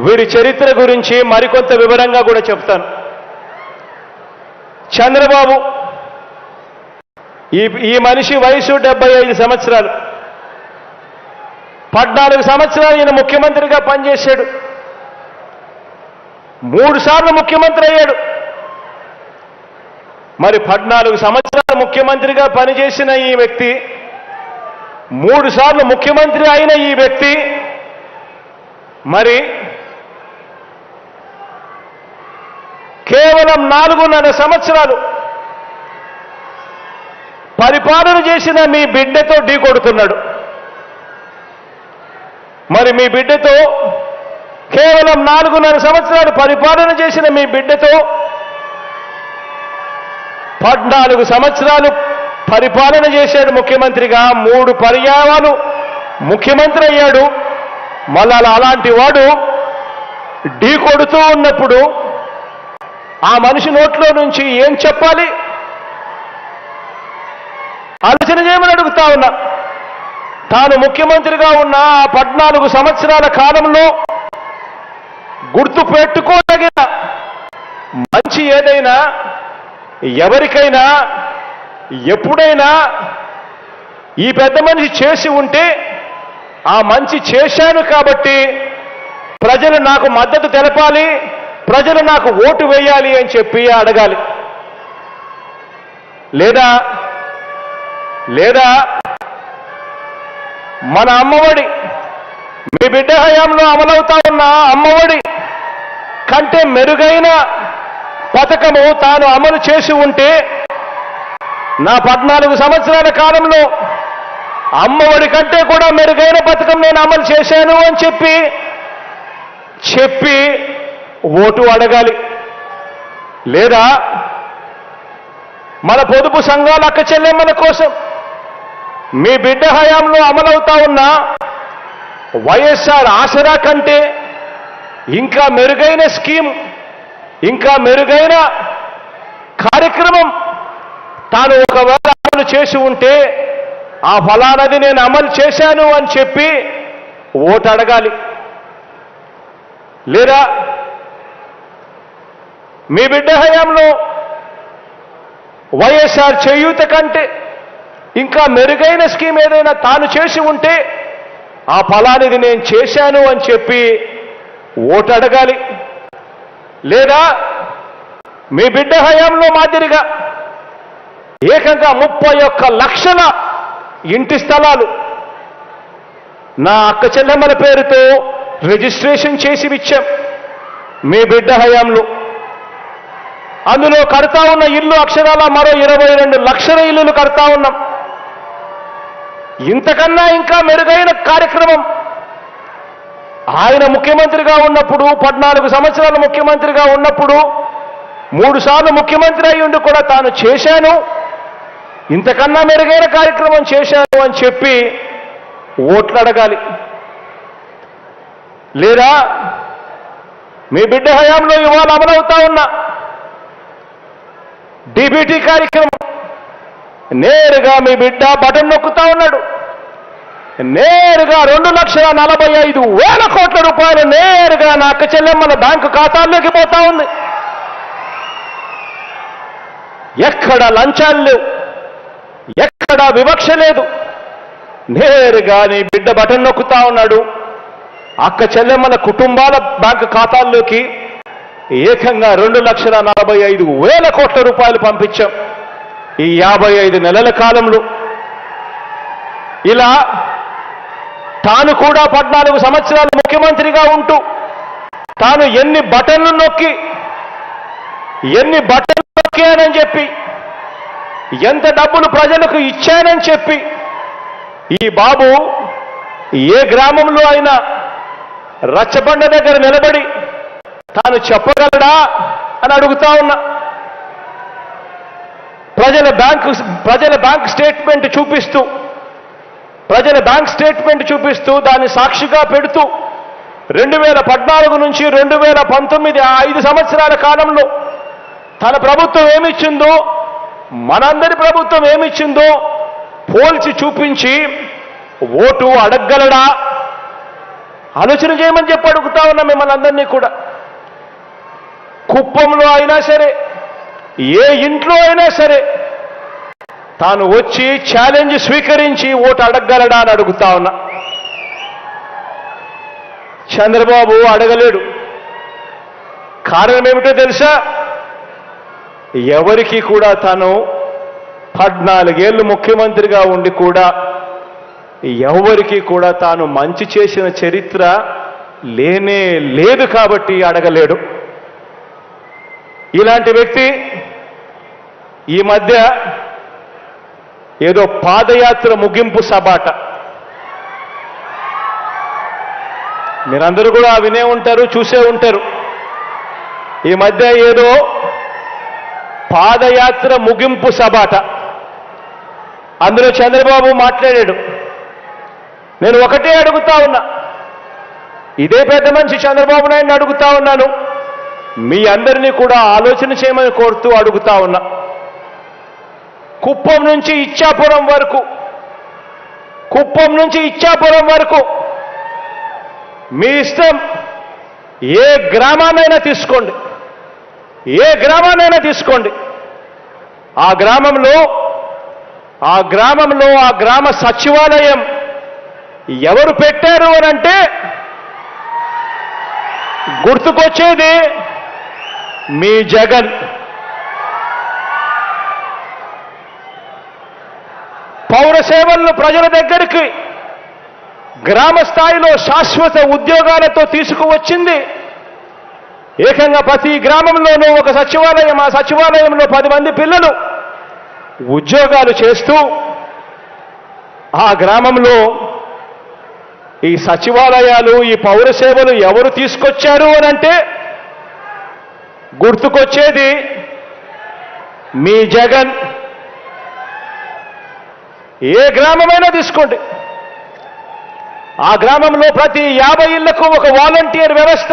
వీరి చరిత్ర గురించి మరికొంత వివరంగా కూడా చెప్తాను. చంద్రబాబు ఈ మనిషి వయసు 75 సంవత్సరాలు. 14 సంవత్సరాలు ఈయన ముఖ్యమంత్రిగా పనిచేశాడు. 3 సార్లు ముఖ్యమంత్రి అయ్యాడు. మరి 14 సంవత్సరాలు ముఖ్యమంత్రిగా పనిచేసిన ఈ వ్యక్తి, 3 సార్లు ముఖ్యమంత్రి అయిన ఈ వ్యక్తి మరి కేవలం 4.5 సంవత్సరాలు పరిపాలన చేసిన మీ బిడ్డతో ఢీకొడుతున్నాడు. మరి మీ బిడ్డతో కేవలం 4.5 సంవత్సరాలు పరిపాలన చేసిన మీ బిడ్డతో 14 సంవత్సరాలు పరిపాలన చేశాడు ముఖ్యమంత్రిగా. 3 పర్యాయాలు ముఖ్యమంత్రి అయ్యాడు. మళ్ళా అలాంటి వాడు ఢీకొడుతూ ఉన్నప్పుడు ఆ మనిషి నోట్లో నుంచి ఏం చెప్పాలి? ఆలోచన చేయమని అడుగుతా ఉన్నా. తాను ముఖ్యమంత్రిగా ఉన్న ఆ 14 సంవత్సరాల కాలంలో గుర్తు పెట్టుకోదగిన మంచి ఏదైనా, ఎవరికైనా, ఎప్పుడైనా ఈ పెద్ద మనిషి చేసి ఉంటే ఆ మంచి చేశాను కాబట్టి ప్రజలు నాకు మద్దతు తెలపాలి, ప్రజలు నాకు ఓటు వేయాలి అని చెప్పి అడగాలి. లేదా లేదా మన అమ్మఒడి, మీ బిడ్డ హయాంలో అమలవుతా ఉన్న అమ్మఒడి కంటే మెరుగైన పథకము తాను అమలు చేసి ఉంటే, నా 14 సంవత్సరాల కాలంలో అమ్మఒడి కంటే కూడా మెరుగైన పథకం నేను అమలు చేశాను అని చెప్పి ఓటు అడగాలి. లేదా మన పొదుపు సంఘాల అక్క చెల్లెమ్మల కోసం మీ బిడ్డ హయాంలో అమలవుతా ఉన్న వైఎస్ఆర్ ఆసరా కంటే ఇంకా మెరుగైన స్కీమ్, ఇంకా మెరుగైన కార్యక్రమం తాను ఒకవేళ అమలు చేసి ఉంటే, ఆ ఫలానది నేను అమలు చేశాను అని చెప్పి ఓటు అడగాలి. లేదా మీ బిడ్డ హయాంలో వైఎస్ఆర్ చేయూత కంటే ఇంకా మెరుగైన స్కీమ్ ఏదైనా తాను చేసి ఉంటే, ఆ ఫలానిది నేను చేశాను అని చెప్పి ఓటు అడగాలి. లేదా మీ బిడ్డ హయాంలో మాదిరిగా ఏకంగా 31 లక్షల ఇంటి స్థలాలు నా అక్క చెల్లెమ్మల పేరుతో రిజిస్ట్రేషన్ చేసి ఇచ్చాం మీ బిడ్డ హయాంలో. అందులో కడతా ఉన్న ఇల్లు అక్షరాల మరో 22 లక్షల ఇల్లులు కడతా ఉన్నాం. ఇంతకన్నా ఇంకా మెరుగైన కార్యక్రమం ఆయన ముఖ్యమంత్రిగా ఉన్నప్పుడు, 14 సంవత్సరాలు ముఖ్యమంత్రిగా ఉన్నప్పుడు, 3 సార్లు ముఖ్యమంత్రి అయ్యుండి కూడా తాను చేశాను, ఇంతకన్నా మెరుగైన కార్యక్రమం చేశాను అని చెప్పి ఓట్లు అడగాలి. లేదా మీ బిడ్డ హయాంలో ఇవాళ అమలవుతా ఉన్న డీబీటీ కార్యక్రమం, నేరుగా మీ బిడ్డ బటన్ నొక్కుతా ఉన్నాడు, నేరుగా 2,45,000 కోట్ల రూపాయలు నేరుగా నా అక్క చెల్లెమ్మల బ్యాంకు ఖాతాల్లోకి పోతా ఉంది. ఎక్కడ లంచాలు లేవు, ఎక్కడ వివక్ష లేదు. నేరుగా నీ బిడ్డ బటన్ నొక్కుతా ఉన్నాడు, అక్క చెల్లెమ్మల కుటుంబాల బ్యాంకు ఖాతాల్లోకి ఏకంగా 2,45,000 కోట్ల రూపాయలు పంపించాం ఈ 55 నెలల కాలంలో. ఇలా తాను కూడా 14 సంవత్సరాలు ముఖ్యమంత్రిగా ఉంటూ తాను ఎన్ని బటన్లు నొక్కానని చెప్పి, ఎంత డబ్బులు ప్రజలకు ఇచ్చానని చెప్పి ఈ బాబు ఏ గ్రామంలో అయినా రచ్చబండ దగ్గర నిలబడి తాను చెప్పగలడా అని అడుగుతా ఉన్నా. ప్రజల బ్యాంక్ స్టేట్మెంట్ చూపిస్తూ దాన్ని సాక్షిగా పెడుతూ 2014 నుంచి 2019 ఆ 5 సంవత్సరాల కాలంలో తన ప్రభుత్వం ఏమిచ్చిందో, మనందరి ప్రభుత్వం ఏమిచ్చిందో పోల్చి చూపించి ఓటు అడగగలడా? ఆలోచన చేయమని చెప్పి అడుగుతా ఉన్నా మిమ్మల్ని అందరినీ కూడా. కుప్పంలో అయినా సరే, ఏ ఇంట్లో అయినా సరే తాను వచ్చి ఛాలెంజ్ స్వీకరించి ఓటు అడగగలడా అని అడుగుతా ఉన్నా. చంద్రబాబు అడగలేడు. కారణం ఏమిటో తెలుసా? ఎవరికి కూడా తాను 14 ఏళ్ళు ముఖ్యమంత్రిగా ఉండి కూడా ఎవరికి కూడా తాను మంచి చేసిన చరిత్ర లేనే లేదు కాబట్టి అడగలేడు. ఇలాంటి వ్యక్తి ఈ మధ్య ఏదో పాదయాత్ర ముగింపు సభాట, మీరందరూ కూడా వినే ఉంటారు, చూసే ఉంటారు. ఈ మధ్య ఏదో పాదయాత్ర ముగింపు సభాట, అందులో చంద్రబాబు మాట్లాడాడు. నేను ఒకటే అడుగుతా ఉన్నా, ఇదే పెద్ద మనిషి చంద్రబాబు నాయుడిని అడుగుతా ఉన్నాను, మీ అందరినీ కూడా ఆలోచన చేయమని కోరుతూ అడుగుతా ఉన్నా. కుప్పం నుంచి ఇచ్చాపురం వరకు మీ ఇష్టం, ఏ గ్రామాన్నైనా తీసుకోండి, ఆ గ్రామ సచివాలయం ఎవరు పెట్టారు అనంటే గుర్తుకొచ్చేది మీ జగన్. పౌర సేవలను ప్రజల దగ్గరికి గ్రామ స్థాయిలో శాశ్వత ఉద్యోగాలతో తీసుకువచ్చింది ఏకంగా ప్రతి గ్రామంలోనూ ఒక సచివాలయం, ఆ సచివాలయంలో 10 మంది పిల్లలు ఉద్యోగాలు చేస్తూ ఆ గ్రామంలో ఈ సచివాలయాలు, ఈ పౌర సేవలు ఎవరు తీసుకొచ్చారు అనంటే గుర్తుకొచ్చేది మీ జగన్. ఏ గ్రామమైనా తీసుకోండి, ఆ గ్రామంలో ప్రతి 50 ఇళ్లకు ఒక వాలంటీర్ వ్యవస్థ,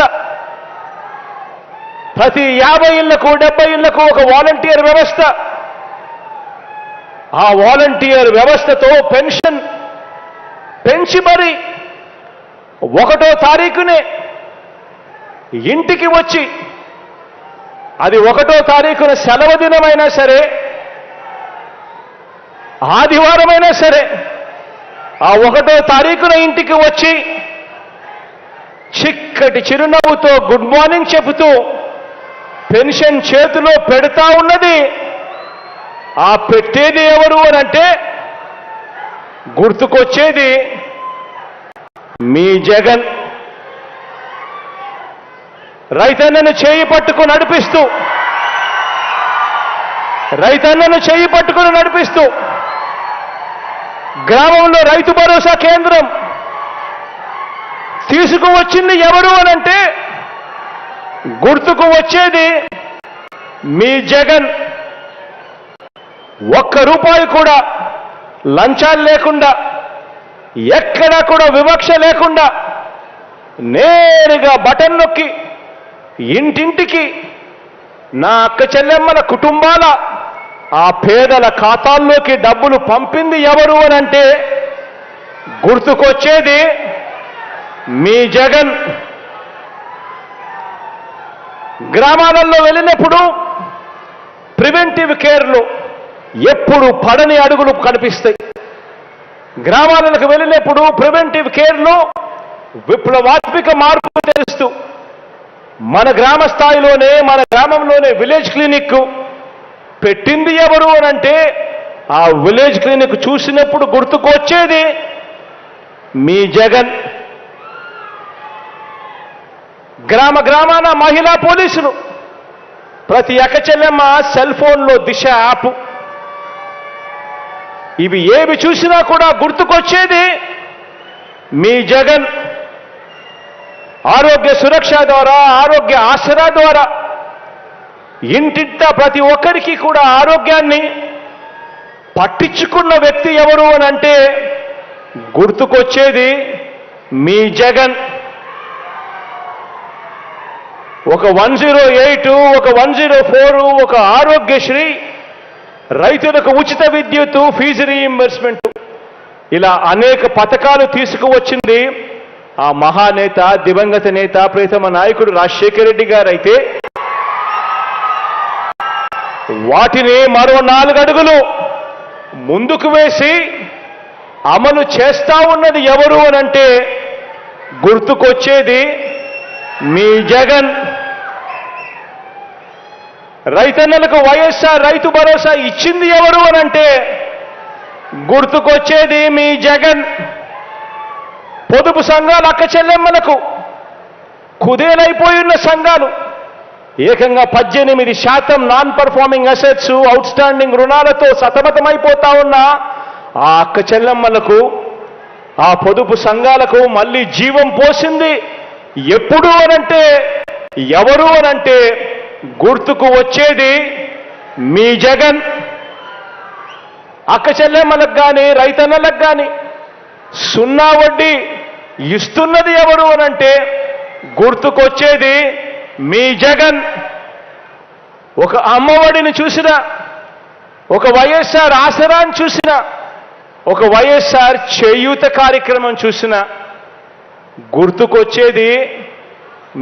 ప్రతి 50 ఇళ్లకు 70 ఇళ్లకు ఒక వాలంటీర్ వ్యవస్థ. ఆ వాలంటీర్ వ్యవస్థతో పెన్షన్ పెంచి మరి 1వ తారీఖునే ఇంటికి వచ్చి, అది 1వ తారీఖున సెలవు దినమైనా సరే, ఆదివారమైనా సరే, ఆ 1వ తారీఖున ఇంటికి వచ్చి చిక్కటి చిరునవ్వుతో గుడ్ మార్నింగ్ చెబుతూ పెన్షన్ చేతిలో పెడతా ఉన్నది. ఆ పెట్టేది ఎవరు అనంటే గుర్తుకొచ్చేది మీ జగన్. రైతన్నను చేయి పట్టుకుని నడిపిస్తూ, రైతన్నను చేయి పట్టుకుని నడిపిస్తూ గ్రామంలో రైతు భరోసా కేంద్రం తీసుకువచ్చింది ఎవరు అనంటే గుర్తుకు వచ్చేది మీ జగన్. 1 రూపాయి కూడా లంచాలు లేకుండా, ఎక్కడా కూడా వివక్ష లేకుండా నేరుగా బటన్ నొక్కి ఇంటింటికి నా అక్క చెల్లెమ్మల కుటుంబాల ఆ పేదల ఖాతాల్లోకి డబ్బులు పంపింది ఎవరు అనంటే గుర్తుకొచ్చేది మీ జగన్. గ్రామాలలో వెళ్ళినప్పుడు ప్రివెంటివ్ కేర్లో ఎప్పుడు పడని అడుగులు కనిపిస్తాయి. గ్రామాలకు వెళ్ళినప్పుడు ప్రివెంటివ్ కేర్లో విప్లవాత్మక మార్పు తెలుస్తూ మన గ్రామ స్థాయిలోనే, మన గ్రామంలోనే విలేజ్ క్లినిక్ పెట్టింది ఎవరు అనంటే ఆ విలేజ్ క్లినిక్ చూసినప్పుడు గుర్తుకొచ్చేది మీ జగన్. గ్రామ గ్రామాన మహిళా పోలీసులు, ప్రతి అక్క చెల్లెమ్మ సెల్ ఫోన్లో దిశ యాప్, ఇవి ఏవి చూసినా కూడా గుర్తుకొచ్చేది మీ జగన్. ఆరోగ్య సురక్ష ద్వారా, ఆరోగ్య ఆసరా ద్వారా ఇంటింటా ప్రతి ఒక్కరికి కూడా ఆరోగ్యాన్ని పట్టించుకున్న వ్యక్తి ఎవరు అనంటే గుర్తుకొచ్చేది మీ జగన్. ఒక 108, ఒక 104, ఒక ఆరోగ్యశ్రీ, రైతులకు ఉచిత విద్యుత్తు, ఫీజు రీయింబర్స్మెంట్, ఇలా అనేక పథకాలు తీసుకువచ్చింది ఆ మహానేత, దివంగత నేత, ప్రియతమ నాయకుడు రాజశేఖర రెడ్డి గారైతే వాటిని మరో 4 అడుగులు ముందుకు వేసి అమలు చేస్తా ఉన్నది ఎవరు అనంటే గుర్తుకొచ్చేది మీ జగన్. రైతన్నలకు వైఎస్ఆర్ రైతు భరోసా ఇచ్చింది ఎవరు అనంటే గుర్తుకొచ్చేది మీ జగన్. పొదుపు సంఘాలు, అక్క చెల్లెమ్మలకు కుదేలైపోయిన సంఘాలు, ఏకంగా 18% non performing assets, out standing రుణాలతో సతమతమైపోతా ఉన్న ఆ అక్క చెల్లెమ్మలకు, ఆ పొదుపు సంఘాలకు మళ్ళీ జీవం పోసింది ఎప్పుడు అనంటే, ఎవరు అనంటే గుర్తుకు వచ్చేది మీ జగన్. అక్క చెల్లెమ్మలకు కానీ, రైతన్నలకు కానీ 0 వడ్డీ ఇస్తున్నది ఎవరు అనంటే గుర్తుకొచ్చేది మీ జగన్. ఒక అమ్మఒడిని చూసినా, ఒక వైఎస్ఆర్ ఆసరాన్ని చూసినా, ఒక వైఎస్ఆర్ చేయూత కార్యక్రమం చూసినా గుర్తుకొచ్చేది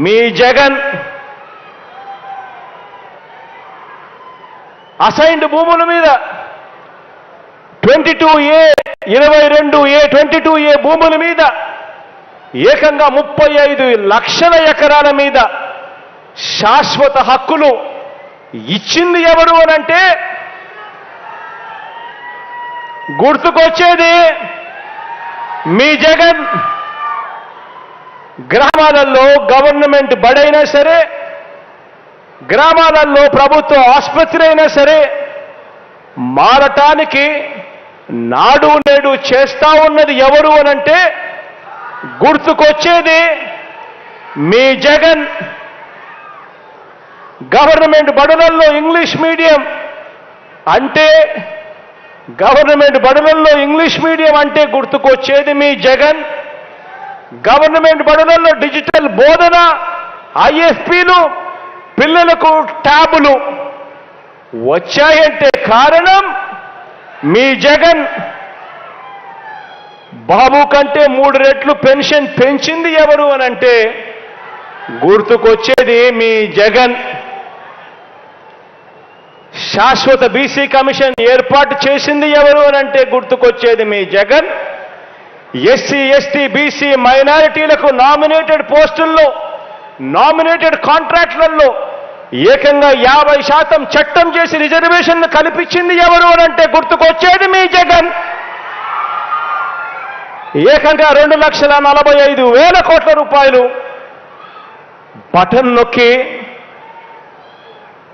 మీ జగన్. అసైన్డ్ భూముల మీద 22A, 22A భూముల మీద ఏకంగా 35 లక్షల ఎకరాల మీద శాశ్వత హక్కులు ఇచ్చింది ఎవరు అనంటే గుర్తుకొచ్చేది మీ జగన్. గ్రామాలలో గవర్నమెంట్ బడైనా సరే, గ్రామాలలో ప్రభుత్వ ఆసుపత్రి అయినా సరే మారటానికి నాడు నేడు చేస్తా ఉన్నది ఎవరు అనంటే గుర్తుకొచ్చేది మీ జగన్. గవర్నమెంట్ బడులలో ఇంగ్లీష్ మీడియం అంటే గుర్తుకొచ్చేది మీ జగన్. గవర్నమెంట్ బడులలో డిజిటల్ బోధన, ఐఎఫ్పీలు, పిల్లలకు ట్యాబులు వచ్చాయంటే కారణం మీ జగన్. బాబు కంటే 3 రెట్లు పెన్షన్ పెంచింది ఎవరు అనంటే గుర్తుకొచ్చేది మీ జగన్. శాశ్వత బీసీ కమిషన్ ఏర్పాటు చేసింది ఎవరు అనంటే గుర్తుకొచ్చేది మీ జగన్. ఎస్సీ, ఎస్టీ, బీసీ మైనారిటీలకు నామినేటెడ్ పోస్టుల్లో, నామినేటెడ్ కాంట్రాక్టులలో ఏకంగా 50% చట్టం చేసి రిజర్వేషన్ కల్పించింది ఎవరు అనంటే గుర్తుకొచ్చేది మీ జగన్. ఏకంగా 2,45,000 కోట్ల రూపాయలు బటన్ నొక్కి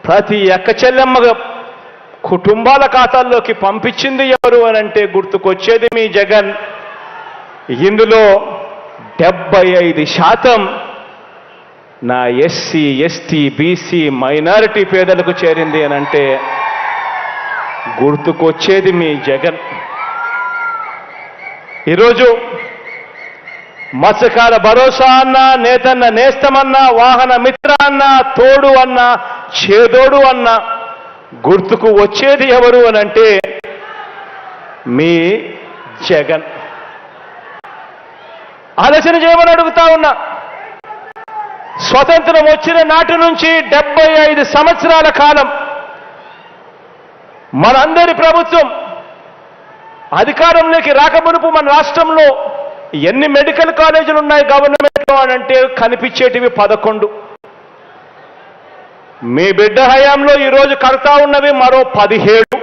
ప్రతి ఎక్కచెల్లెమ్మ కుటుంబాల ఖాతాల్లోకి పంపించింది ఎవరు అనంటే గుర్తుకొచ్చేది మీ జగన్. ఇందులో 75% నా ఎస్సీ, ఎస్టీ, బీసీ మైనారిటీ పేదలకు చేరింది అనంటే గుర్తుకొచ్చేది మీ జగన్. ఈరోజు మత్స్యకార భరోసా అన్న, నేతన్న నేస్తమన్న, వాహన మిత్ర అన్న, తోడు అన్న, చేదోడు అన్న గుర్తుకు వచ్చేది ఎవరు అనంటే మీ జగన్. ఆలోచన చేయమని అడుగుతా ఉన్నా. స్వతంత్రం వచ్చిన నాటి నుంచి 75 సంవత్సరాల కాలం మనందరి ప్రభుత్వం అధికారంలోకి రాకమునుపు మన రాష్ట్రంలో ఎన్ని మెడికల్ కాలేజీలు ఉన్నాయి గవర్నమెంట్లో అనంటే కనిపించేటివి 11. మీ బిడ్డ హయాంలో ఈరోజు కడతా ఉన్నవి మరో 17.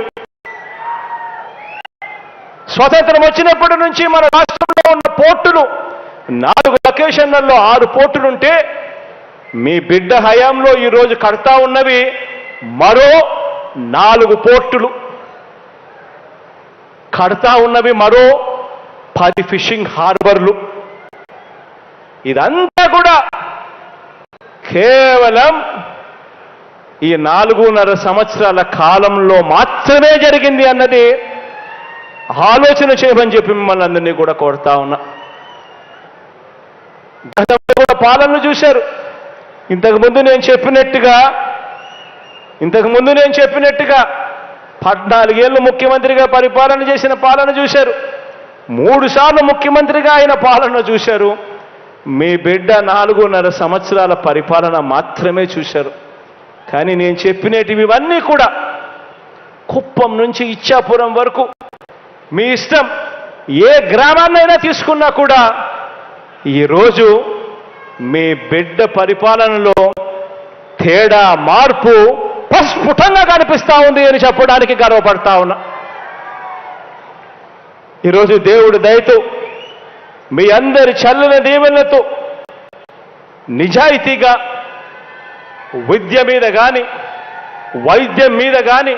స్వతంత్రం వచ్చినప్పటి నుంచి మన రాష్ట్రంలో ఉన్న పోర్టులు 4 లొకేషన్లలో 6 పోర్టులుంటే మీ బిడ్డ హయాంలో ఈరోజు కడతా ఉన్నవి మరో 4 పోర్టులు, కడతా ఉన్నవి మరో 10 ఫిషింగ్ హార్బర్లు. ఇదంతా కూడా కేవలం ఈ 4.5 సంవత్సరాల కాలంలో మాత్రమే జరిగింది అన్నది ఆలోచన చేయమని చెప్పి మిమ్మల్ని అందరినీ కూడా కోరుతా ఉన్నా. గతంలో కూడా పాలనను చూశారు. ఇంతకుముందు నేను చెప్పినట్టుగా 14 ఏళ్ళు ముఖ్యమంత్రిగా పరిపాలన చేసిన పాలన చూశారు. 3 సార్లు ముఖ్యమంత్రిగా ఆయన పాలన చూశారు. మీ బిడ్డ 4.5 సంవత్సరాల పరిపాలన మాత్రమే చూశారు. కానీ నేను చెప్పినటివి ఇవన్నీ కూడా కుప్పం నుంచి ఇచ్చాపురం వరకు మీ ఇష్టం, ఏ గ్రామాన్నైనా తీసుకున్నా కూడా ఈరోజు మీ బిడ్డ పరిపాలనలో తేడా, మార్పు ప్రస్ఫుటంగా కనిపిస్తా ఉంది అని చెప్పడానికి గర్వపడతా ఉన్నా. ఈరోజు దేవుడి దయతో, మీ అందరి చల్లని దీవెనలతో నిజాయితీగా విద్య మీద కానీ, వైద్యం మీద కానీ,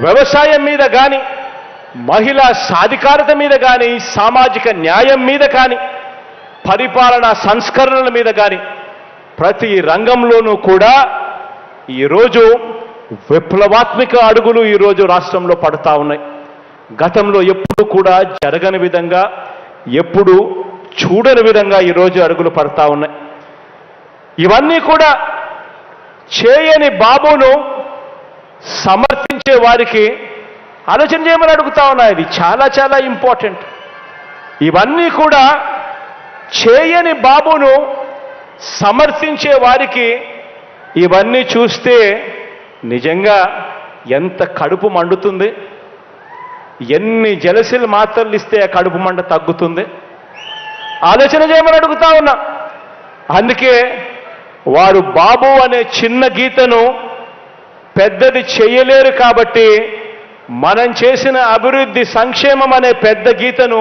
వ్యవసాయం మీద కానీ, మహిళా సాధికారత మీద కానీ, సామాజిక న్యాయం మీద కానీ, పరిపాలనా సంస్కరణల మీద కానీ ప్రతి రంగంలోనూ కూడా ఈరోజు విప్లవాత్మక అడుగులు ఈరోజు రాష్ట్రంలో పడతా ఉన్నాయి. గతంలో ఎప్పుడు కూడా జరగని విధంగా, ఎప్పుడు చూడని విధంగా ఈరోజు అడుగులు పడతా ఉన్నాయి. ఇవన్నీ కూడా చేయని బాబును సమర్థించే వారికి ఆలోచన చేయమని అడుగుతా ఉన్నా. ఇది చాలా చాలా ఇంపార్టెంట్. ఇవన్నీ కూడా చేయని బాబును సమర్థించే వారికి ఇవన్నీ చూస్తే నిజంగా ఎంత కడుపు మండుతుంది. ఎన్ని జలసిల్ మాత్రలు ఇస్తే ఆ కడుపు మంట తగ్గుతుంది. ఆలోచన చేయమని అడుగుతా ఉన్నా. అందుకే వారు బాబు అనే చిన్న గీతను పెద్దది చెయ్యలేరు కాబట్టి మనం చేసిన అభివృద్ధి సంక్షేమం అనే పెద్ద గీతను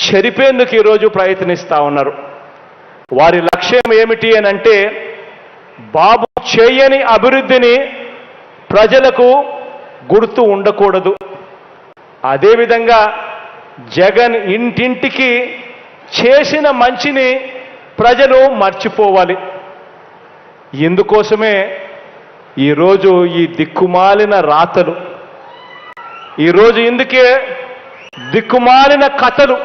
చెరిపేందుకు ఈరోజు ప్రయత్నిస్తూ ఉన్నారు. వారి లక్ష్యం ఏమిటి అని అంటే బాబు చేయని అభివృద్ధిని ప్రజలకు గుర్తు ఉండకూడదు. అదేవిధంగా జగన్ ఇంటింటికి చేసిన మంచిని ప్రజలు మర్చిపోవాలి. ఇందుకోసమే ఈరోజు ఈ దిక్కుమాలిన రాతలు, ఈరోజు ఇందుకే దిక్కుమాలిన కథలు,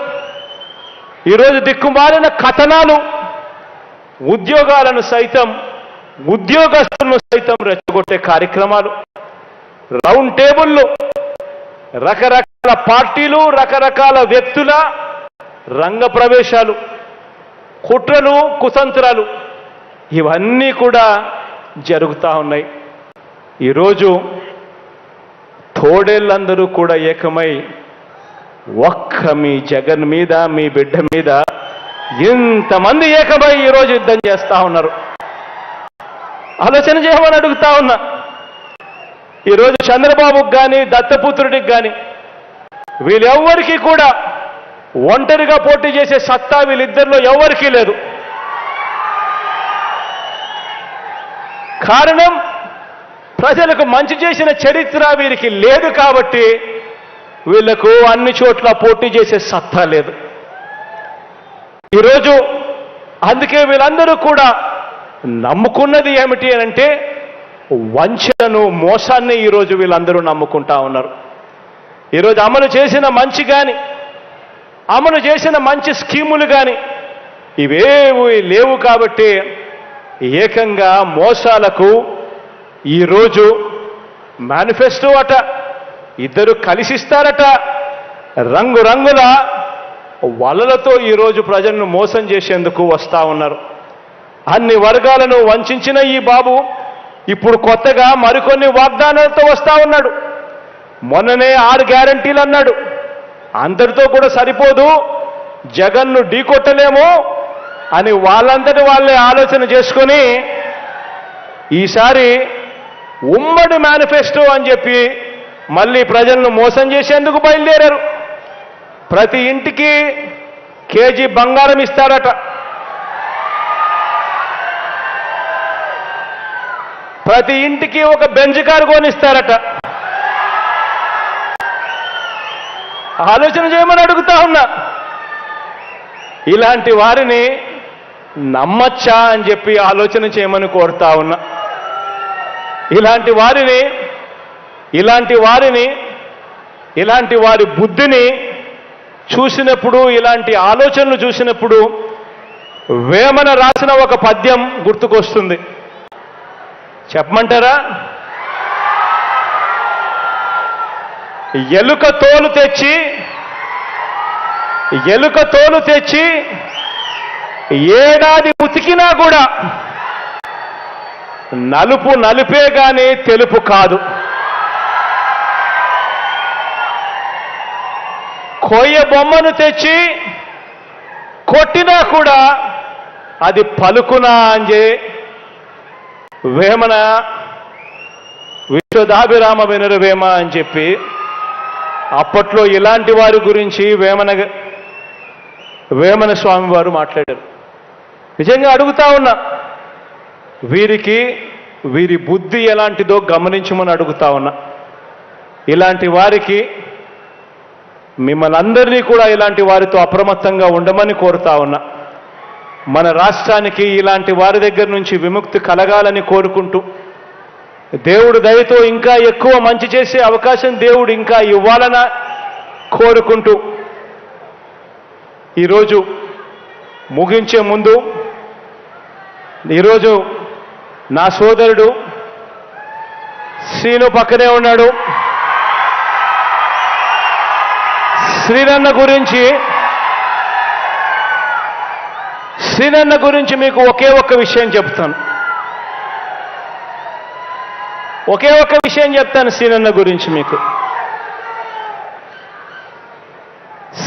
ఈరోజు దిక్కుమాలిన కథనాలు ఉద్యోగాలను సైతం ఉద్యోగస్తులను సైతం రెచ్చగొట్టే కార్యక్రమాలు, రౌండ్ టేబుళ్ళు, రకరకాల పార్టీలు, రకరకాల వ్యక్తుల రంగ ప్రవేశాలు, కుట్రలు, కుతంత్రాలు ఇవన్నీ కూడా జరుగుతూ ఉన్నాయి. ఈరోజు తోడేళ్ళందరూ కూడా ఏకమై ఒక్క మీ జగన్ మీద, మీ బిడ్డ మీద ఇంతమంది ఏకమై ఈరోజు యుద్ధం చేస్తూ ఉన్నారు. ఆలోచన చేయమని అడుగుతా ఉన్నా. ఈరోజు చంద్రబాబుకి కానీ దత్తపుత్రుడికి కానీ వీళ్ళెవ్వరికీ కూడా ఒంటరిగా పోటీ చేసే సత్తా వీళ్ళిద్దరిలో ఎవరికీ లేదు. కారణం ప్రజలకు మంచి చేసిన చరిత్ర వీరికి లేదు కాబట్టి వీళ్లకు అన్ని చోట్ల పోటీ చేసే సత్తా లేదు. ఈరోజు అందుకే వీళ్ళందరూ కూడా నమ్ముకున్నది ఏమిటి అని అంటే వంచనను, మోసాన్ని ఈరోజు వీళ్ళందరూ నమ్ముకుంటా ఉన్నారు. ఈరోజు అమలు చేసిన మంచి కానీ, అమలు చేసిన మంచి స్కీములు కానీ ఇవేవి లేవు కాబట్టి ఏకంగా మోసాలకు ఈరోజు మేనిఫెస్టో అట, ఇద్దరు కలిసిస్తారట, రంగురంగుల వలలతో ఈరోజు ప్రజలను మోసం చేసేందుకు వస్తూ ఉన్నారు. అన్ని వర్గాలను వంచిన ఈ బాబు ఇప్పుడు కొత్తగా మరికొన్ని వాగ్దానాలతో వస్తూ ఉన్నాడు. మొన్ననే 6 గ్యారంటీలు అన్నాడు. అందరితో కూడా సరిపోదు, జగన్ను ఢీకొట్టలేము అని వాళ్ళంతటి వాళ్ళే ఆలోచన చేసుకొని ఈసారి ఉమ్మడి మేనిఫెస్టో అని చెప్పి మళ్ళీ ప్రజలను మోసం చేసేందుకు బయలుదేరారు. ప్రతి ఇంటికి కేజీ బంగారం ఇస్తారట, ప్రతి ఇంటికి ఒక బెంజ్ కారు కొనిస్తారట. ఆలోచన చేయమని అడుగుతా ఉన్నా. ఇలాంటి వారిని నమ్మచ్చా అని చెప్పి ఆలోచన చేయమని కోరుతా ఉన్నా. ఇలాంటి వారి బుద్ధిని చూసినప్పుడు, ఇలాంటి ఆలోచనలు చూసినప్పుడు వేమన రాసిన ఒక పద్యం గుర్తుకొస్తుంది. చెప్పమంటారా? ఎలుక తోలు తెచ్చి ఏడాది ఉతికినా కూడా నలుపు నలుపే గాని తెలుపు కాదు. కొయ్య బొమ్మను తెచ్చి కొట్టినా కూడా అది పలుకునా అని వేమన విశ్వదాభిరామ వినురవేమ అని చెప్పి అప్పట్లో ఇలాంటి వారి గురించి వేమన స్వామి వారు మాట్లాడారు. నిజంగా అడుగుతా ఉన్నా, వీరి బుద్ధి ఎలాంటిదో గమనించమని అడుగుతా ఉన్నా. ఇలాంటి వారికి మిమ్మల్ని అందరినీ కూడా ఇలాంటి వారితో అప్రమత్తంగా ఉండమని కోరుతా ఉన్నా. మన రాష్ట్రానికి ఇలాంటి వారి దగ్గర నుంచి విముక్తి కలగాలని కోరుకుంటూ, దేవుడు దయతో ఇంకా ఎక్కువ మంచి చేసే అవకాశం దేవుడు ఇంకా ఇవ్వాలని కోరుకుంటూ, ఈరోజు ముగించే ముందు ఈరోజు నా సోదరుడు శ్రీను పక్కనే ఉన్నాడు. శ్రీనన్న గురించి మీకు ఒకే ఒక్క విషయం చెప్తాను. శ్రీనన్న గురించి మీకు.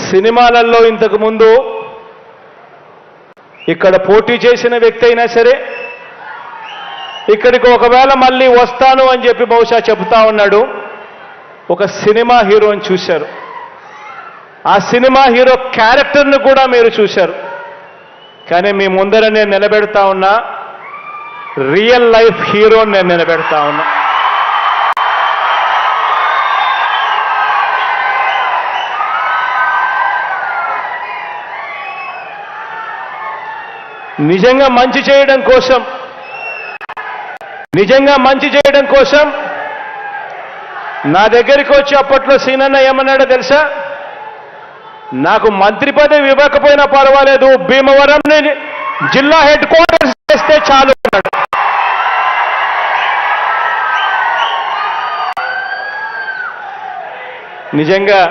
సినిమాలలో ఇంతకుముందు ఇక్కడ పోటీ చేసిన వ్యక్తి అయినా సరే ఇక్కడికి ఒకవేళ మళ్ళీ వస్తాను అని చెప్పి బహుశా చెబుతా ఉన్నాడు. ఒక సినిమా హీరోని చూశారు. ఆ సినిమా హీరో క్యారెక్టర్ను కూడా మీరు చూశారు. కానీ మీ ముందర నేను నిలబెడతా ఉన్నా రియల్ లైఫ్ హీరోని నేను నిలబెడతా ఉన్నా. నిజంగా మంచి చేయడం కోసం నా దగ్గరికి వచ్చి అప్పట్లో సీనన్న ఏమన్నాడో తెలుసా? నాకు మంత్రి పదవి ఇవ్వకపోయినా పర్వాలేదు, భీమవరంని జిల్లా హెడ్ క్వార్టర్స్ చేస్తే చాలు అన్నాడు. నిజంగా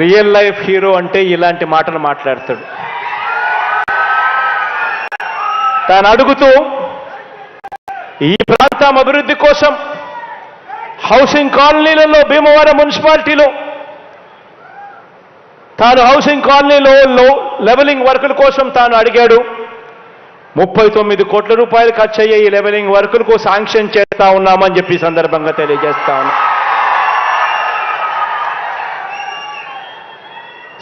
రియల్ లైఫ్ హీరో అంటే ఇలాంటి మాటలు మాట్లాడతాడు. తాను అడుగుతూ ఈ ప్రాంతం అభివృద్ధి కోసం హౌసింగ్ కాలనీలలో భీమవరం మున్సిపాలిటీలో తాను హౌసింగ్ కాలనీలో లెవెలింగ్ వర్కుల కోసం తాను అడిగాడు. 39 కోట్ల రూపాయలు ఖర్చు అయ్యే ఈ లెవెలింగ్ వర్కులకు శాంక్షన్ చేస్తా ఉన్నామని చెప్పి సందర్భంగా తెలియజేస్తా ఉన్నా.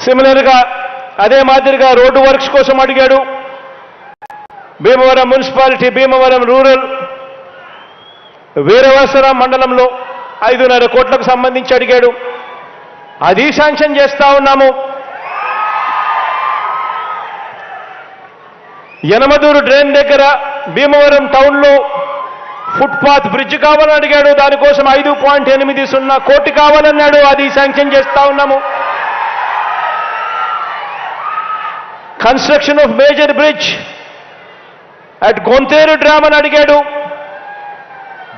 సిమిలర్గా అదే మాదిరిగా రోడ్డు వర్క్స్ కోసం అడిగాడు. భీమవరం మున్సిపాలిటీ, భీమవరం రూరల్, వీరవసరం మండలంలో 5.5 కోట్లకు సంబంధించి అడిగాడు. అది శాంక్షన్ చేస్తా ఉన్నాము. యనమదూరు డ్రైన్ దగ్గర భీమవరం టౌన్లో ఫుట్పాత్ బ్రిడ్జ్ కావాలని అడిగాడు. దానికోసం 5.80 కోటి కావాలన్నాడు. అది శాంక్షన్ చేస్తా ఉన్నాము. Construction of major bridge at Gonteru dam అని అడిగాడు.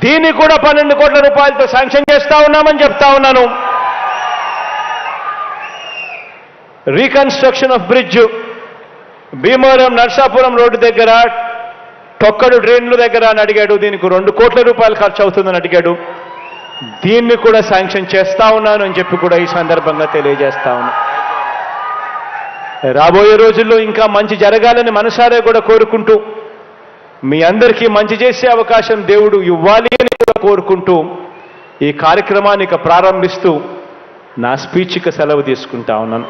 దీన్ని కూడా 12 కోట్ల రూపాయలతో శాంక్షన్ చేస్తా ఉన్నామని చెప్తా ఉన్నాను. Reconstruction of bridge Bhimavaram Narsapuram road దగ్గర టొక్కడు డ్రైన్ల దగ్గర అని అడిగాడు. దీనికి 2 కోట్ల రూపాయలు ఖర్చు అవుతుందని అడిగాడు. దీన్ని కూడా శాంక్షన్ చేస్తా ఉన్నాను అని చెప్పి కూడా ఈ సందర్భంగా తెలియజేస్తా ఉన్నా. రాబోయే రోజుల్లో ఇంకా మంచి జరగాలని మనసారే కూడా కోరుకుంటూ, మీ అందరికీ మంచి చేసే అవకాశం దేవుడు ఇవ్వాలి అని కూడా కోరుకుంటూ ఈ కార్యక్రమాన్ని ప్రారంభిస్తూ నా స్పీచ్కి సెలవు తీసుకుంటా ఉన్నాను.